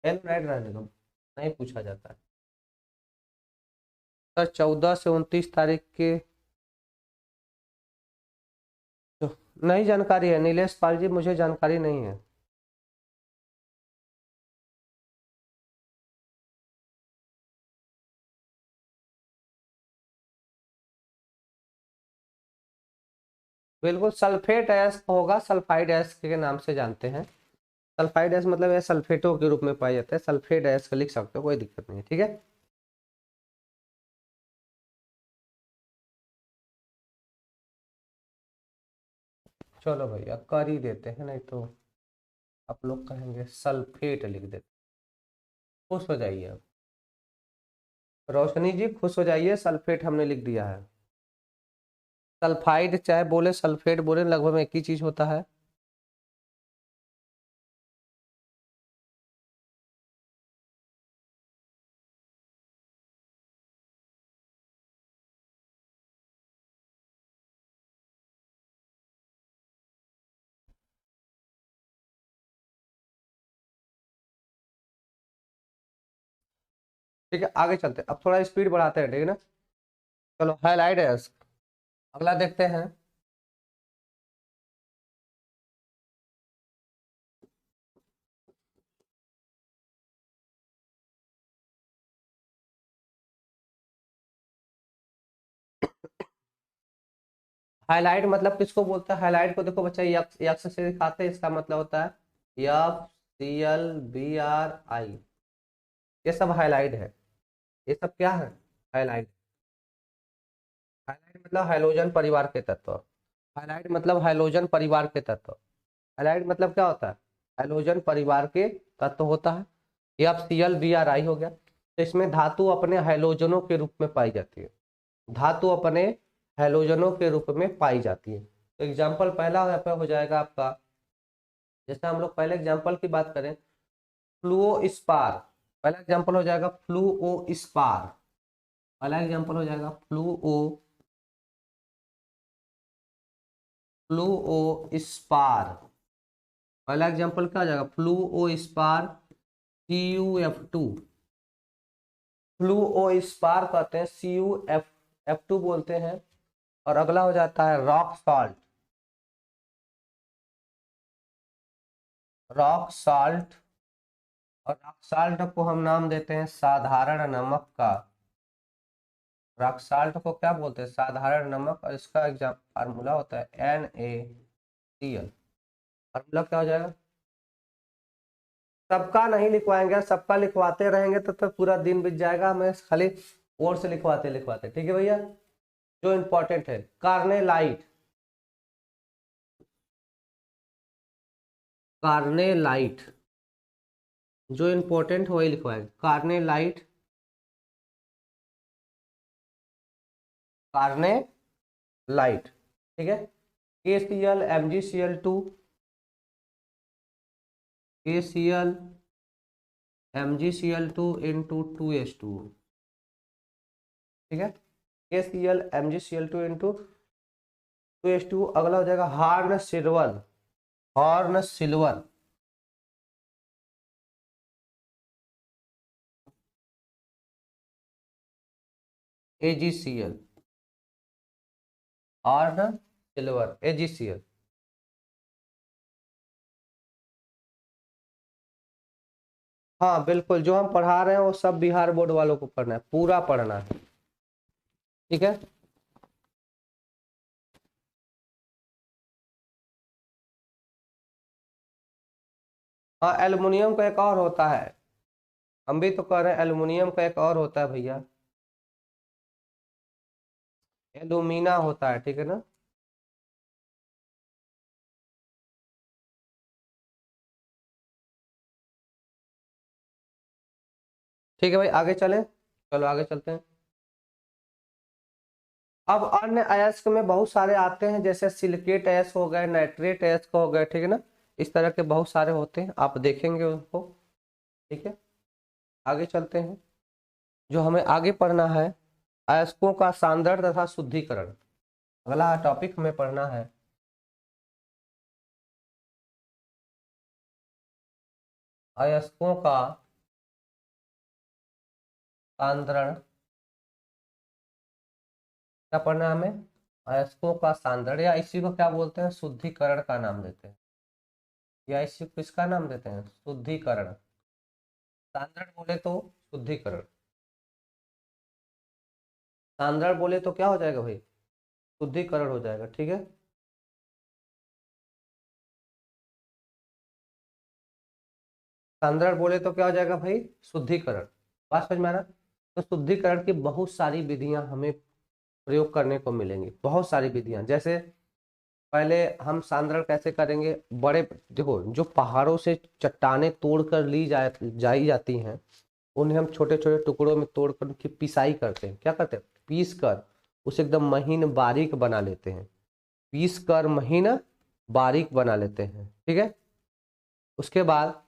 एलुनाइट रहने दो, नहीं पूछा जाता है। सर 14 से 29 तारीख के तो नहीं जानकारी है नीलेश पाल जी, मुझे जानकारी नहीं है। बिल्कुल सल्फेट एस होगा, सल्फाइड एस के नाम से जानते हैं। सल्फाइड एस मतलब ये सल्फेटों के रूप में पाया जाता है। सल्फेट एस का लिख सकते हो, कोई दिक्कत नहीं है। ठीक है, चलो भैया कर ही देते हैं, नहीं तो आप लोग कहेंगे सल्फेट लिख देते। खुश हो जाइए अब। रोशनी जी खुश हो जाइए, सल्फेट हमने लिख दिया है। सल्फाइड चाहे बोले सल्फेट बोले, लगभग में एक ही चीज होता है। ठीक है, आगे चलते हैं, अब थोड़ा स्पीड बढ़ाते हैं, ठीक है ना। चलो हाईलाइट है, अगला देखते हैं। हाईलाइट मतलब किसको बोलते हैं? हाईलाइट को देखो बच्चा, यक्स यक्स से दिखाते हैं, इसका मतलब होता है FClBrI। ये सब हाईलाइट है। ये सब क्या है? हाईलाइट। हाइलाइट मतलब हाइड्रोजन परिवार के तत्व। हाइलाइट मतलब हाइड्रोजन परिवार के तत्व। हाइलाइट मतलब क्या होता है? हाइड्रोजन परिवार के तत्व होता है। ये अब ClBrI हो गया। तो इसमें धातु अपने हाइड्रोजनों के रूप में पाई जाती है। धातु अपने हाइड्रोजनों के रूप में पाई जाती है। तो एग्जाम्पल पहला यहाँ पे हो जाएगा आपका, जैसे हम लोग पहले एग्जाम्पल की बात करें, फ्लूओस्पार। पहला एग्जाम्पल हो जाएगा फ्लूओस्पार। पहला एग्जाम्पल हो जाएगा फ्लूओ स्पार। पहला एग्जाम्पल क्या हो जाएगा, फ्लूओ स्पार CuF2। फ्लूओ स्पार कहते हैं, CuF2 बोलते हैं। और अगला हो जाता है रॉक सॉल्ट। रॉक सॉल्ट, और रॉक सॉल्ट को हम नाम देते हैं साधारण नमक का। रॉक साल्ट को क्या बोलते हैं, साधारण नमक। और इसका एग्जाम फार्मूला होता है NaCl। फार्मूला क्या हो जाएगा, सबका नहीं लिखवाएंगे, सबका लिखवाते रहेंगे तो पूरा दिन बीत जाएगा, हमें खाली और से लिखवाते लिखवाते। ठीक है भैया, जो इंपॉर्टेंट है कार्नेलाइट। कार्नेलाइट जो इंपॉर्टेंट वही लिखवाएंगे, कार्नेलाइट। कार्नेलाइट, ठीक है। KCl MgCl2, KCl MgCl2 into 2H2। ठीक है, KCl MgCl2 into 2H2। अगला हो जाएगा horn silver. Horn silver, AgCl। Horn silver AgCl। हाँ बिल्कुल, जो हम पढ़ा रहे हैं वो सब बिहार बोर्ड वालों को पढ़ना है, पूरा पढ़ना है। ठीक है, हाँ एल्युमिनियम का एक और होता है, हम भी तो कह रहे हैं एल्युमिनियम का एक और होता है भैया, एलुमिना होता है, ठीक है ना। ठीक है भाई, आगे चलें, चलो आगे चलते हैं। अब अन्य अयस्क में बहुत सारे आते हैं, जैसे सिलिकेट अयस्क हो गए, नाइट्रेट अयस्क हो गए, ठीक है ना। इस तरह के बहुत सारे होते हैं, आप देखेंगे उनको। ठीक है, आगे चलते हैं। जो हमें आगे पढ़ना है, अयस्कों का सांद्रण तथा शुद्धिकरण, अगला टॉपिक हमें पढ़ना है। अयस्कों का सांद्रण, क्या पढ़ना है हमें, अयस्कों का सांद्रण, या इसी को क्या बोलते हैं, शुद्धिकरण का नाम देते हैं, या इसी को किसका नाम देते हैं, शुद्धिकरण। सांद्रण बोले तो शुद्धिकरण, सांद्रण बोले तो क्या हो जाएगा भाई, शुद्धिकरण हो जाएगा। ठीक है, सांद्रण बोले तो क्या हो जाएगा भाई, शुद्धिकरण। बात समझ में आ रहा। तो शुद्धिकरण की बहुत सारी विधियां हमें प्रयोग करने को मिलेंगी, बहुत सारी विधियां। जैसे पहले हम सांद्रण कैसे करेंगे, बड़े देखो जो पहाड़ों से चट्टानें तोड़कर ली जाई जाती हैं, उन्हें हम छोटे छोटे टुकड़ों में तोड़कर उनकी पिसाई करते हैं। क्या करते हैं, पीस कर उसे एकदम महीन बारीक बना लेते हैं, पीस कर महीन बारीक बना लेते हैं। ठीक है, उसके बाद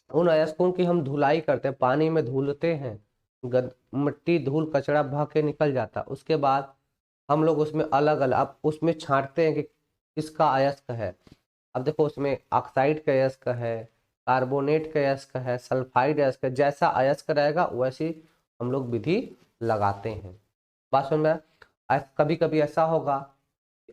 उन अयस्कों की हम धुलाई करते हैं, पानी में धुलते हैं, मिट्टी धूल कचरा बह के निकल जाता। उसके बाद हम लोग उसमें अलग अलग, अब उसमें छांटते हैं कि किसका अयस्क है। अब देखो उसमें ऑक्साइड का अयस्क है, कार्बोनेट का अयस्क है, सल्फाइड अयस्क है, जैसा अयस्क रहेगा वैसी हम लोग विधि लगाते हैं। बात समझ में आया? कभी कभी ऐसा होगा,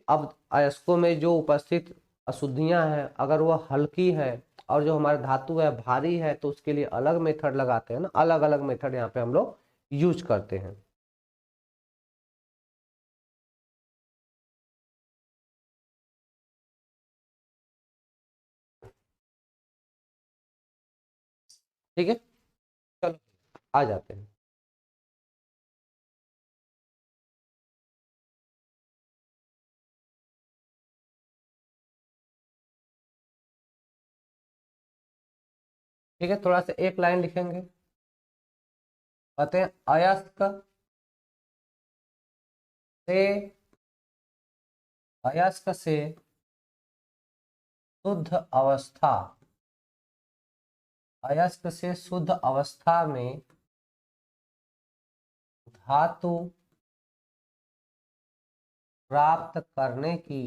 अब अयस्कों में जो उपस्थित अशुद्धियां हैं अगर वह हल्की है और जो हमारा धातु है भारी है, तो उसके लिए अलग मेथड लगाते हैं ना, अलग अलग मेथड यहाँ पे हम लोग यूज करते हैं। ठीक है, चलो आ जाते हैं। ठीक है, थोड़ा सा एक लाइन लिखेंगे, कहते हैं अयस्क से, अयस्क से शुद्ध अवस्था, अयस्क से शुद्ध अवस्था में धातु प्राप्त करने की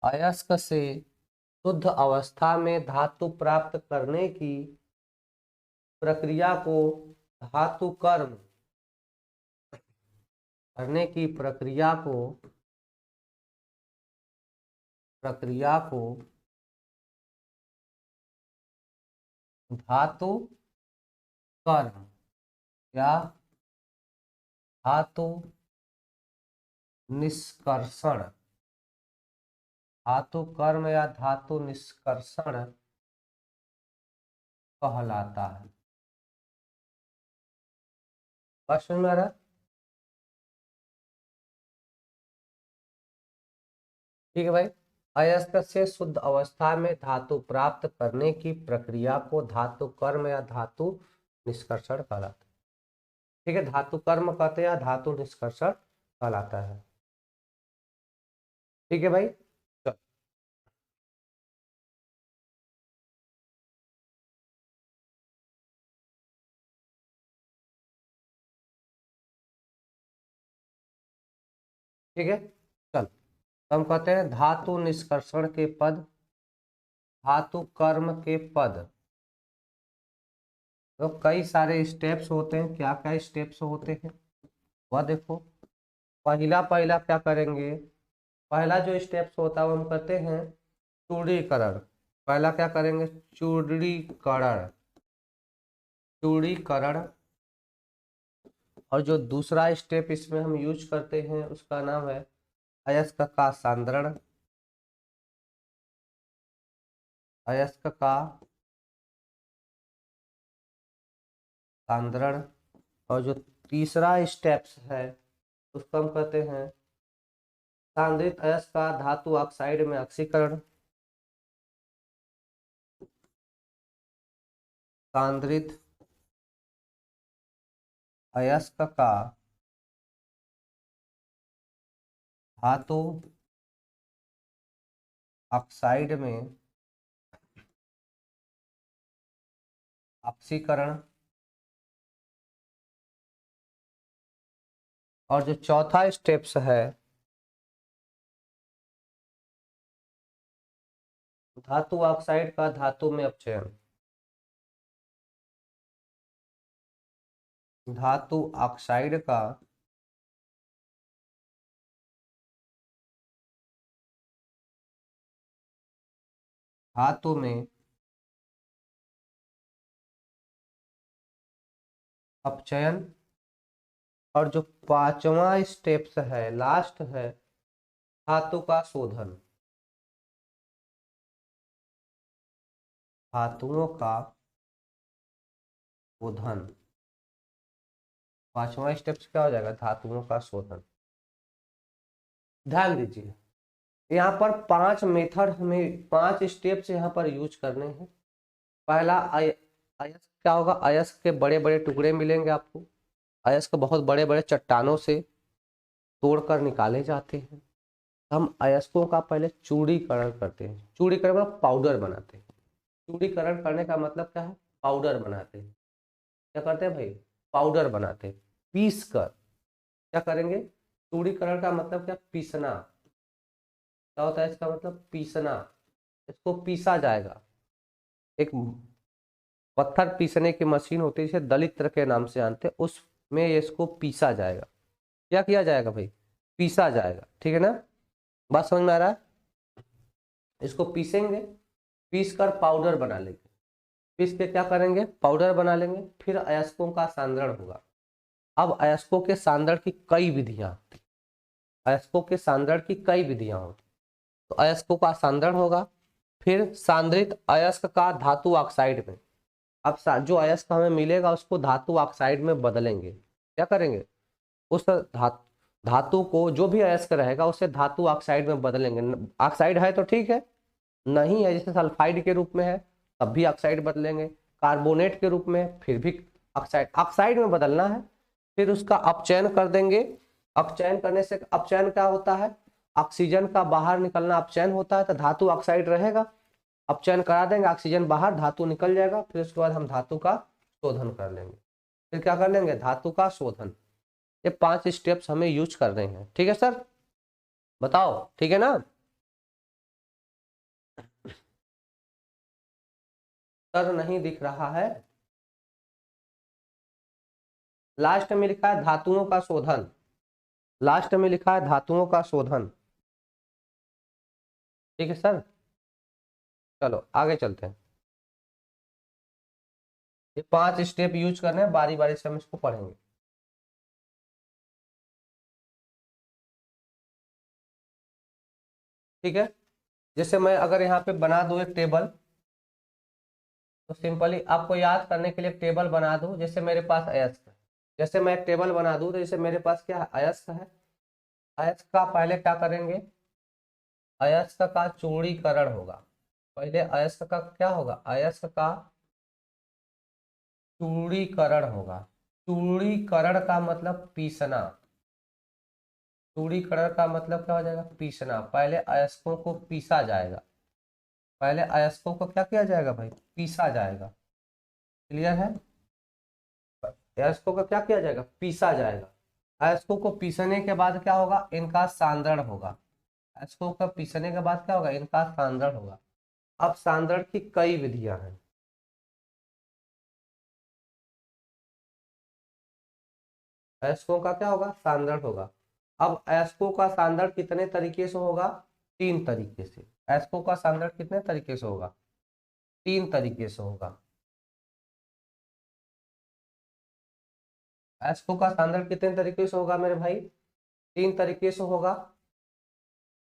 अयस्क से शुद्ध अवस्था में धातु प्राप्त करने की प्रक्रिया को धातु कर्म करने की प्रक्रिया को धातु कर्म या धातु निष्कर्षण, धातु कर्म या धातु निष्कर्षण कहलाता है। बात समझ में आ रहा है? ठीक है भाई। अयस्क से शुद्ध अवस्था में धातु प्राप्त करने की प्रक्रिया को धातु कर्म या धातु निष्कर्षण कहलाता है। ठीक है, धातु कर्म कहते हैं या धातु निष्कर्षण कहलाता है। ठीक है भाई। ठीक है, चल हम कहते हैं धातु निष्कर्षण के पद, धातु कर्म के पद। तो कई सारे स्टेप्स होते हैं। क्या क्या स्टेप्स होते हैं वह देखो। पहला क्या करेंगे, पहला जो स्टेप्स होता है वो हम कहते हैं चूड़ीकरण। पहला क्या करेंगे, चूड़ीकरण। और जो दूसरा स्टेप इसमें हम यूज करते हैं उसका नाम है अयस्क का सांद्रण। अयस्क का सांद्रण। और जो तीसरा स्टेप्स है उसको हम कहते हैं सांद्रित अयस्क का धातु ऑक्साइड में ऑक्सीकरण। सांद्रित अयस्क का धातु ऑक्साइड में ऑक्सीकरण। और जो चौथा स्टेप्स है धातु ऑक्साइड का धातु में अपचयन। धातु ऑक्साइड का धातु में अपचयन। और जो पांचवा स्टेप्स है, लास्ट है, धातु का शोधन। धातुओं का शोधन। पांचवा स्टेप्स क्या हो जाएगा, धातुओं का शोधन। ध्यान दीजिए यहाँ पर 5 मेथड हमें 5 स्टेप्स यहाँ पर यूज करने हैं। पहला अयस्क क्या होगा, अयस्क के बड़े बड़े टुकड़े मिलेंगे आपको। अयस्क बहुत बड़े बड़े चट्टानों से तोड़कर निकाले जाते हैं। हम अयस्कों का पहले चूड़ीकरण करते हैं। चूड़ीकरण मतलब पाउडर बनाते हैं। चूड़ीकरण करने का मतलब क्या है, पाउडर बनाते हैं। क्या करते हैं भाई, पाउडर बनाते हैं। पीस कर क्या करेंगे, चूड़ीकरण का मतलब क्या, पीसना। क्या होता है इसका मतलब, पीसना। इसको पीसा जाएगा। एक पत्थर पीसने की मशीन होती है जिसे दलित्र के नाम से जानते हैं, उसमें इसको पीसा जाएगा। क्या किया जाएगा भाई, पीसा जाएगा। ठीक है ना, बात समझ में आ रहा है। इसको पीसेंगे, पीस कर पाउडर बना लेंगे। पीस के क्या करेंगे, पाउडर बना लेंगे। फिर अयस्कों का सांद्रण होगा। अब अयस्कों के सांद्रण की कई विधियां, अयस्कों के सांद्रण की कई विधियां होती। तो अयस्कों का सांद्रण होगा, फिर सांद्रित अयस्क का धातु ऑक्साइड में। अब जो अयस्क हमें मिलेगा उसको धातु ऑक्साइड में बदलेंगे। क्या करेंगे, उस धातु को, जो भी अयस्क रहेगा उसे धातु ऑक्साइड में बदलेंगे। ऑक्साइड है तो ठीक है, नहीं है जैसे सल्फाइड के रूप में है तब भी ऑक्साइड बदलेंगे। कार्बोनेट के रूप में फिर भी ऑक्साइड में बदलना है। फिर उसका अपचयन कर देंगे। अपचयन करने से, अपचयन क्या होता है, ऑक्सीजन का बाहर निकलना अपचयन होता है। तो धातु ऑक्साइड रहेगा, अपचयन करा देंगे, ऑक्सीजन बाहर, धातु निकल जाएगा। फिर उसके बाद हम धातु का शोधन कर लेंगे। फिर क्या कर लेंगे, धातु का शोधन। ये 5 स्टेप्स हमें यूज कर रहे हैं, ठीक है सर, बताओ ठीक है ना। सर नहीं दिख रहा है, लास्ट में लिखा है धातुओं का शोधन, लास्ट में लिखा है धातुओं का शोधन, ठीक है सर। चलो आगे चलते हैं, ये 5 स्टेप यूज करने हैं, बारी बारी से हम इसको पढ़ेंगे। ठीक है, जैसे मैं अगर यहाँ पे बना दूं एक टेबल, तो सिंपली आपको याद करने के लिए एक टेबल बना दूं। जैसे मेरे पास अयस्क है, जैसे मैं एक टेबल बना दूं, तो जैसे मेरे पास क्या है, अयस्क है। अयस्क का पहले क्या करेंगे, अयस्क का चूड़ीकरण होगा। पहले अयस्क का क्या होगा, अयस्क का चूड़ीकरण होगा। चूड़ीकरण का मतलब पीसना, चूड़ीकरण का मतलब क्या हो जाएगा, पीसना। पहले अयस्कों को पीसा जाएगा, पहले अयस्कों को क्या किया जाएगा भाई, पीसा जाएगा। क्लियर है, अयस्कों को क्या किया जाएगा, पीसा जाएगा। अयस्कों को पीसने के बाद क्या होगा, इनका सांद्रण होगा। अयस्कों का पीसने के बाद क्या होगा, इनका सांद्रण होगा। अब सांद्रण की कई विधियां हैं। अयस्कों का क्या होगा, सांद्रण होगा। अब अयस्कों का सांद्रण कितने तरीके से होगा, 3 तरीके से। अयस्कों का सांद्रण कितने तरीके से होगा, 3 तरीके से होगा। अयस्कों का सांद्रण कितने तरीके से होगा मेरे भाई, 3 तरीके से होगा।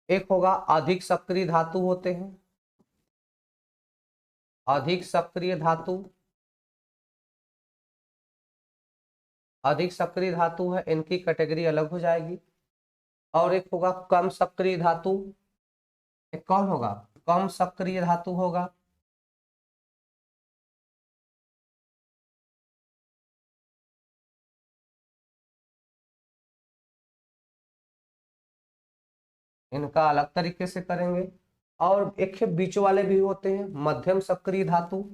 एक होगा अधिक सक्रिय धातु होते हैं, अधिक सक्रिय धातु, अधिक सक्रिय धातु है, इनकी कैटेगरी अलग हो जाएगी। और एक होगा कम सक्रिय धातु, एक कौन होगा, कम सक्रिय धातु होगा। इनका अलग तरीके से करेंगे। और एक है बीच वाले भी होते हैं, मध्यम सक्रिय धातु।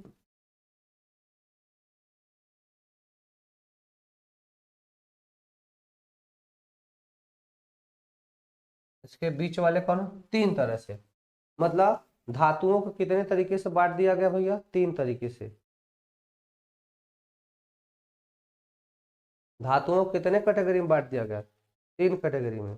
इसके बीच वाले कौन, 3 तरह से। मतलब धातुओं को कितने तरीके से बांट दिया गया भैया, 3 तरीके से। धातुओं को कितने कैटेगरी में बांट दिया गया, 3 कैटेगरी में।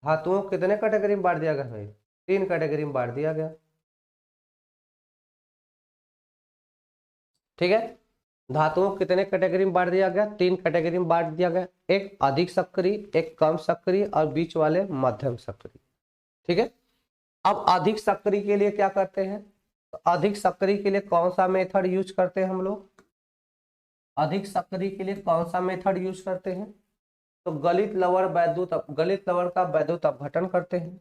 धातुओं को कितने कैटेगरी में बांट दिया गया भाई, 3 कैटेगरी में बांट दिया गया, ठीक है। धातुओं को कितने कैटेगरी में बांट दिया गया, 3 कैटेगरी में बांट दिया गया। एक अधिक सक्रिय, एक कम सक्रिय, और बीच वाले मध्यम सक्रिय, ठीक है। अब अधिक सक्रिय के लिए क्या करते हैं, तो अधिक सक्रिय के लिए कौन सा मेथड यूज करते हैं हम लोग, अधिक सक्रिय के लिए कौन सा मेथड यूज करते हैं, तो गलित लवण वैद्युत, गलित लवण का वैद्युत अपघटन करते हैं।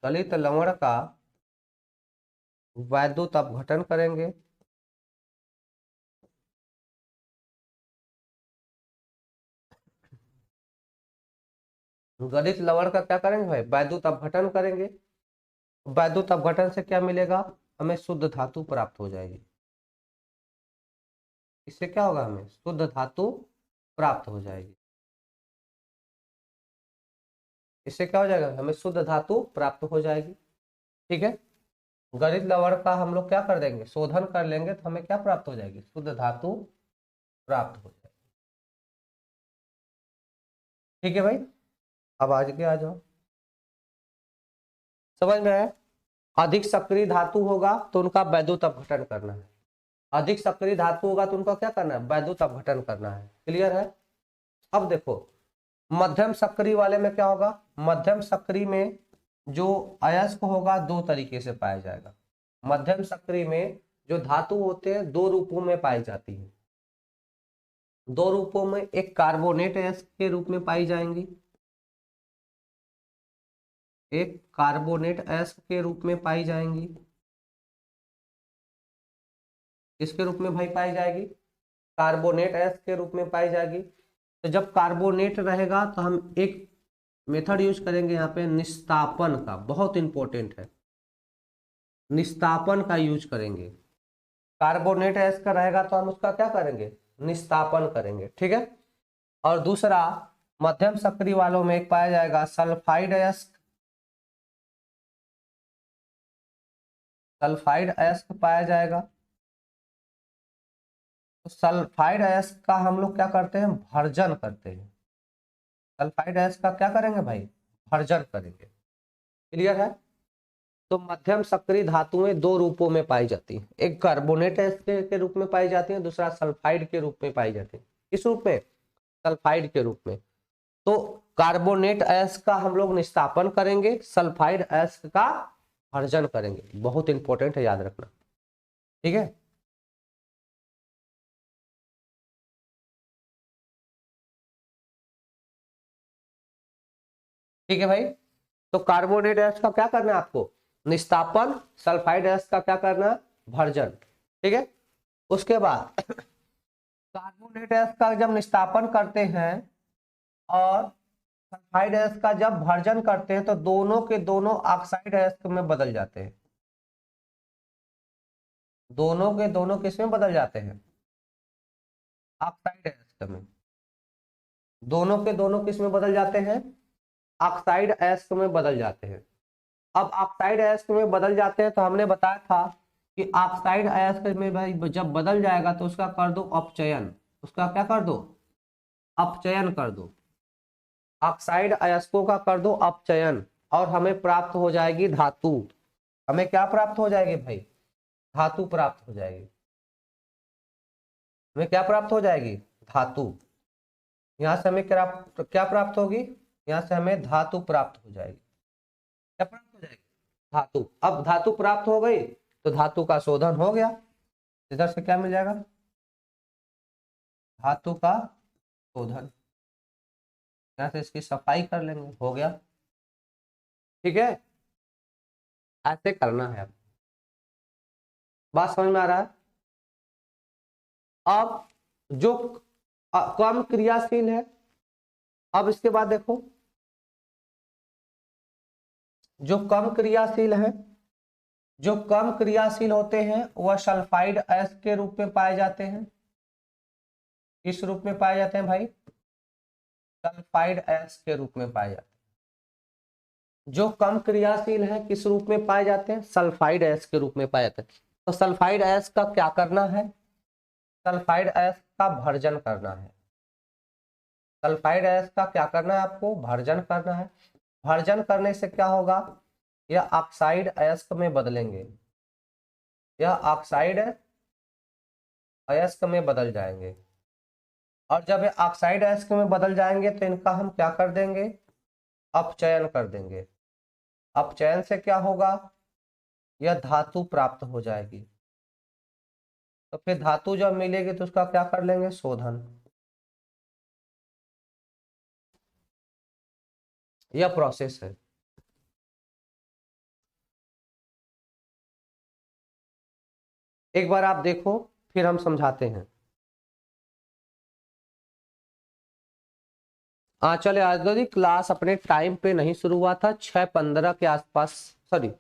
गलित लवण का वैद्युत अपघटन करेंगे। गलित लवण का क्या करेंगे भाई, वैद्युत अपघटन करेंगे। वैद्युत अपघटन से क्या मिलेगा, हमें शुद्ध धातु प्राप्त हो जाएगी। इससे क्या होगा, हमें शुद्ध धातु प्राप्त हो जाएगी। इससे क्या हो जाएगा, हमें शुद्ध धातु प्राप्त हो जाएगी, ठीक है। गलित लवण का हम लोग क्या कर देंगे, शोधन कर लेंगे, तो हमें क्या प्राप्त हो जाएगी, शुद्ध धातु प्राप्त हो जाएगी, ठीक है भाई। अब आगे आ जाओ, समझ में आया। अधिक सक्रिय धातु होगा तो उनका वैद्युत अपघटन करना है, अधिक सक्रिय धातु होगा तो उनका क्या करना है, वैद्युत अपघटन करना है। क्लियर है। अब देखो मध्यम सक्रिय वाले में क्या होगा, मध्यम सक्रिय में जो अयस्क होगा 2 तरीके से पाया जाएगा। मध्यम सक्रिय में जो धातु होते हैं 2 रूपों में पाई जाती है। 2 रूपों में, एक कार्बोनेट अयस्क के रूप में पाई जाएंगी, एक कार्बोनेट अयस्क के रूप में पाई जाएंगी। किसके रूप में भाई पाई जाएगी, कार्बोनेट एस के रूप में पाई जाएगी। तो जब कार्बोनेट रहेगा तो हम एक मेथड यूज करेंगे यहाँ पे निस्तापन का, बहुत इंपॉर्टेंट है, निस्तापन का यूज करेंगे। कार्बोनेट एस का रहेगा तो हम उसका क्या करेंगे, निस्तापन करेंगे, ठीक है। और दूसरा मध्यम सक्रिय वालों में एक पाया जाएगा सल्फाइड अयस्क, सल्फाइड अयस्क पाया जाएगा। तो सल्फाइड अयस्क का हम लोग क्या करते हैं, भर्जन करते हैं। सल्फाइड अयस्क का क्या करेंगे भाई, भर्जन करेंगे। क्लियर है। तो मध्यम सक्रिय धातुएं दो रूपों में पाई जाती हैं, एक कार्बोनेट अयस्क के रूप में पाई जाती है, दूसरा सल्फाइड के रूप में पाई जाती है। किस रूप में, सल्फाइड के रूप में। तो कार्बोनेट अयस्क का हम लोग निस्तापन करेंगे, सल्फाइड अयस्क का भर्जन करेंगे। बहुत इंपॉर्टेंट है, याद रखना, ठीक है। ठीक है भाई। तो कार्बोनेट अयस्क का क्या करना है आपको, निस्तापन, सल्फाइड अयस्क का क्या करना है, भर्जन, ठीक है। उसके बाद कार्बोनेट अयस्क का जब निस्तापन करते हैं और सल्फाइड अयस्क का जब भर्जन करते हैं तो दोनों के दोनों ऑक्साइड अयस्क में बदल जाते हैं। दोनों के दोनों किस में बदल जाते हैं, ऑक्साइड अयस्क में। दोनों के दोनों किस में बदल जाते हैं, ऑक्साइड अयस्क में बदल जाते हैं। अब ऑक्साइड अयस्क में बदल जाते हैं तो हमने बताया था कि ऑक्साइड अयस्क में भाई जब बदल जाएगा तो उसका कर दो अपचयन। उसका क्या कर दो, अपचयन कर दो। ऑक्साइड अयस्कों का कर दो अपचयन और हमें प्राप्त हो जाएगी धातु। हमें क्या प्राप्त हो जाएगी भाई, धातु प्राप्त हो जाएगी। हमें क्या प्राप्त हो जाएगी, धातु। यहाँ से हमें क्या प्राप्त होगी, यहाँ से हमें धातु प्राप्त हो जाएगी। क्या प्राप्त हो जाएगी, धातु। अब धातु प्राप्त हो गई तो धातु का शोधन हो गया। इधर से क्या मिल जाएगा, धातु का शोधन। यहाँ से इसकी सफाई कर लेंगे, हो गया, ठीक है। ऐसे करना है। बात समझ में आ रहा है। अब जो कम क्रियाशील है, अब इसके बाद देखो जो कम क्रियाशील है, जो कम क्रियाशील होते हैं वह सल्फाइड अयस्क के रूप में पाए जाते हैं। किस रूप में पाए जाते हैं भाई, सल्फाइड अयस्क के रूप में पाए जाते हैं। जो कम क्रियाशील है किस रूप में पाए जाते हैं, सल्फाइड अयस्क के रूप में पाए जाते हैं। तो सल्फाइड अयस्क का क्या करना है, सल्फाइड अयस्क का भर्जन करना है। सल्फाइड अयस्क का क्या करना है आपको, भर्जन करना है। भर्जन करने से क्या होगा, यह ऑक्साइड अयस्क में बदलेंगे, यह ऑक्साइड अयस्क में बदल जाएंगे। और जब ये ऑक्साइड अयस्क में बदल जाएंगे तो इनका हम क्या कर देंगे, अपचयन कर देंगे। अपचयन से क्या होगा, यह धातु प्राप्त हो जाएगी। तो फिर धातु जब मिलेगी तो उसका क्या कर लेंगे, शोधन। यह प्रोसेस है। एक बार आप देखो फिर हम समझाते हैं। चले आज दो क्लास अपने टाइम पे नहीं शुरू हुआ था, 6:15 के आसपास, सॉरी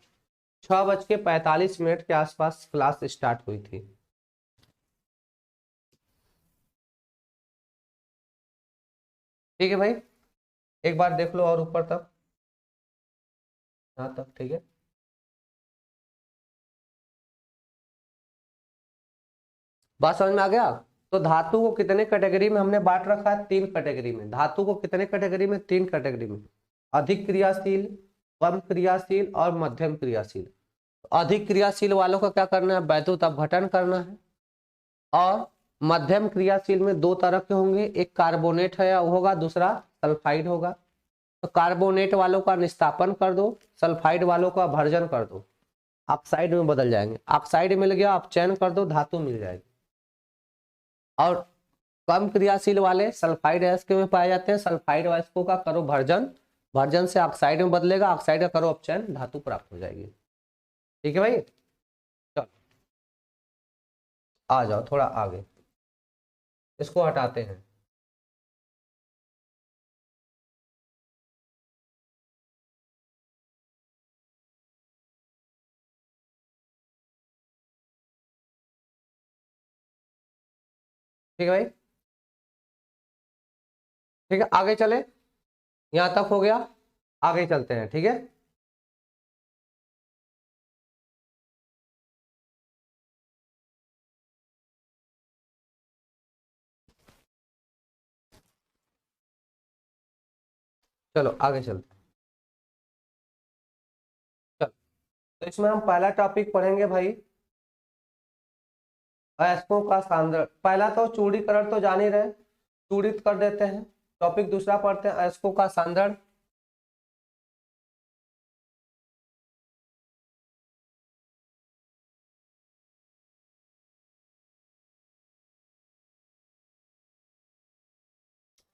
6:45 के आसपास क्लास स्टार्ट हुई थी। ठीक है भाई, एक बार देख लो और ऊपर तक, यहाँ तक, ठीक है। बात समझ में आ गया। तो धातु को कितने कैटेगरी में हमने बांट रखा है, 3 कैटेगरी में। धातु को कितने कैटेगरी में, 3 कैटेगरी में। अधिक क्रियाशील, कम क्रियाशील और मध्यम क्रियाशील। अधिक क्रियाशील वालों का क्या करना है, वैद्युत अपघटन करना है। और मध्यम क्रियाशील में 2 तरह के होंगे, एक कार्बोनेट है होगा, दूसरा सल्फाइड होगा। तो कार्बोनेट वालों का निस्तापन कर दो, सल्फाइड वालों का भर्जन कर दो, ऑक्साइड में बदल जाएंगे। ऑक्साइड मिल गया, अपचयन कर दो, धातु मिल जाएगी। और कम क्रियाशील वाले सल्फाइड अयस्क में पाए जाते हैं, सल्फाइड अयस्कों का करो भर्जन, भर्जन से ऑक्साइड में बदलेगा, ऑक्साइड का करो अपचयन, धातु प्राप्त हो जाएगी। ठीक है भाई, चलो आ जाओ थोड़ा आगे। इसको हटाते हैं। ठीक है भाई, ठीक है आगे चले, यहां तक हो गया, आगे चलते हैं। ठीक है, चलो आगे चलते हैं। चलो, तो इसमें हम पहला टॉपिक पढ़ेंगे भाई, अयस्कों का सांद्रण। पहला तो चूड़ीकरण तो जान ही रहे, चूड़ित कर देते हैं। टॉपिक दूसरा पढ़ते हैं, अयस्कों का सांद्रण।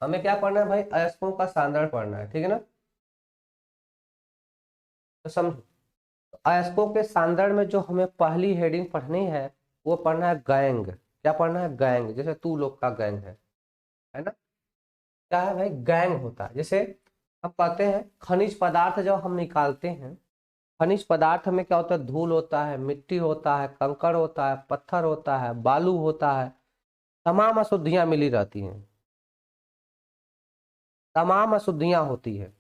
हमें क्या पढ़ना है भाई, अयस्कों का सांद्रण पढ़ना है, ठीक है ना। तो समझो, अयस्कों के सांद्रण में जो हमें पहली हेडिंग पढ़नी है, वो पढ़ना है गैंग। क्या पढ़ना है, गैंग। जैसे तू लोग का गैंग है ना। क्या है भाई, गैंग होता है। जैसे हम कहते हैं खनिज पदार्थ जब हम निकालते हैं, खनिज पदार्थ में क्या होता है, धूल होता है, मिट्टी होता है, कंकड़ होता है, पत्थर होता है, बालू होता है, तमाम अशुद्धियां मिली रहती हैं, तमाम अशुद्धियां होती है।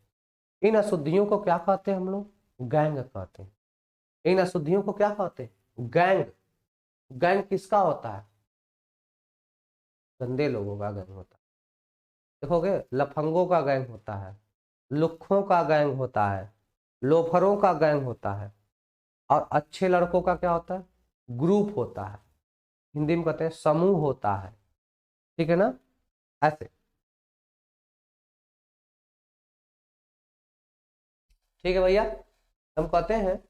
इन अशुद्धियों को क्या कहते हैं हम लोग, गैंग कहते हैं। इन अशुद्धियों को क्या कहते हैं, गैंग। गैंग किसका होता है, गंदे लोगों का गैंग होता है। देखोगे, लफंगों का गैंग होता है, लुक्खों का गैंग होता है, लोफरों का गैंग होता है, और अच्छे लड़कों का क्या होता है, ग्रुप होता है। हिंदी में कहते हैं समूह होता है। ठीक है ना, ऐसे। ठीक है भैया, हम कहते हैं,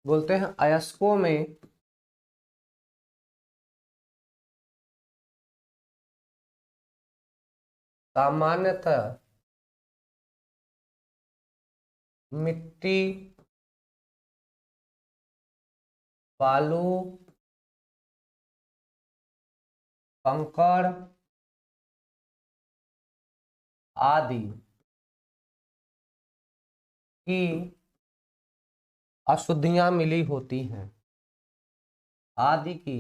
बोलते हैं अयस्कों में सामान्यतः मिट्टी, बालू, कंकड़ आदि की अशुद्धियां मिली होती हैं, आदि की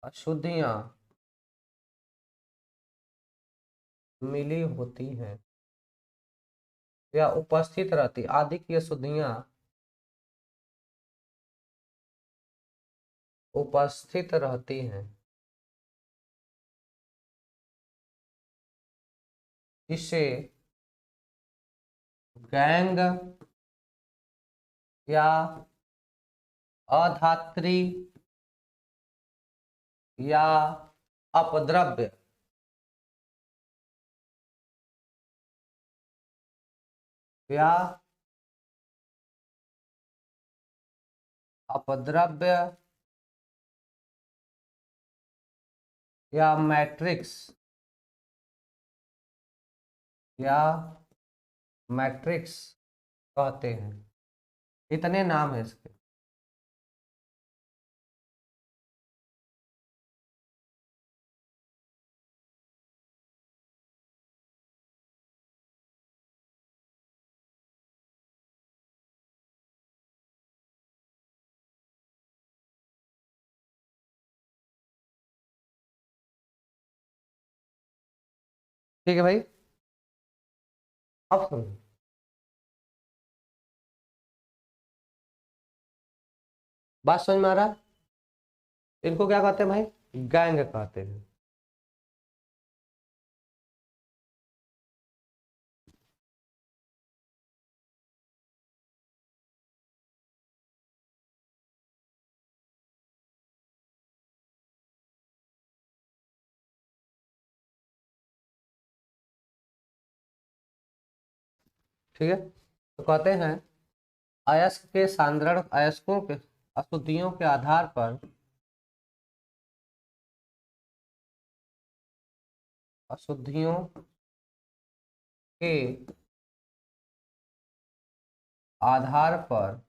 अशुद्धियां मिली होती हैं या उपस्थित रहती, आदि की अशुद्धियां उपस्थित रहती हैं, इसे गैंग या अधात्री या अपद्रव्य या अपद्रव्य या मैट्रिक्स या मैट्रिक्स कहते हैं। इतने नाम है इसके। ठीक है भाई, अब समझो, बात समझ में आ रहा है। इनको क्या कहते हैं भाई, गैंग कहते हैं। ठीक है, तो कहते हैं अयस्क के सांद्रण अयस्कों के अशुद्धियों के आधार पर अशुद्धियों के आधार पर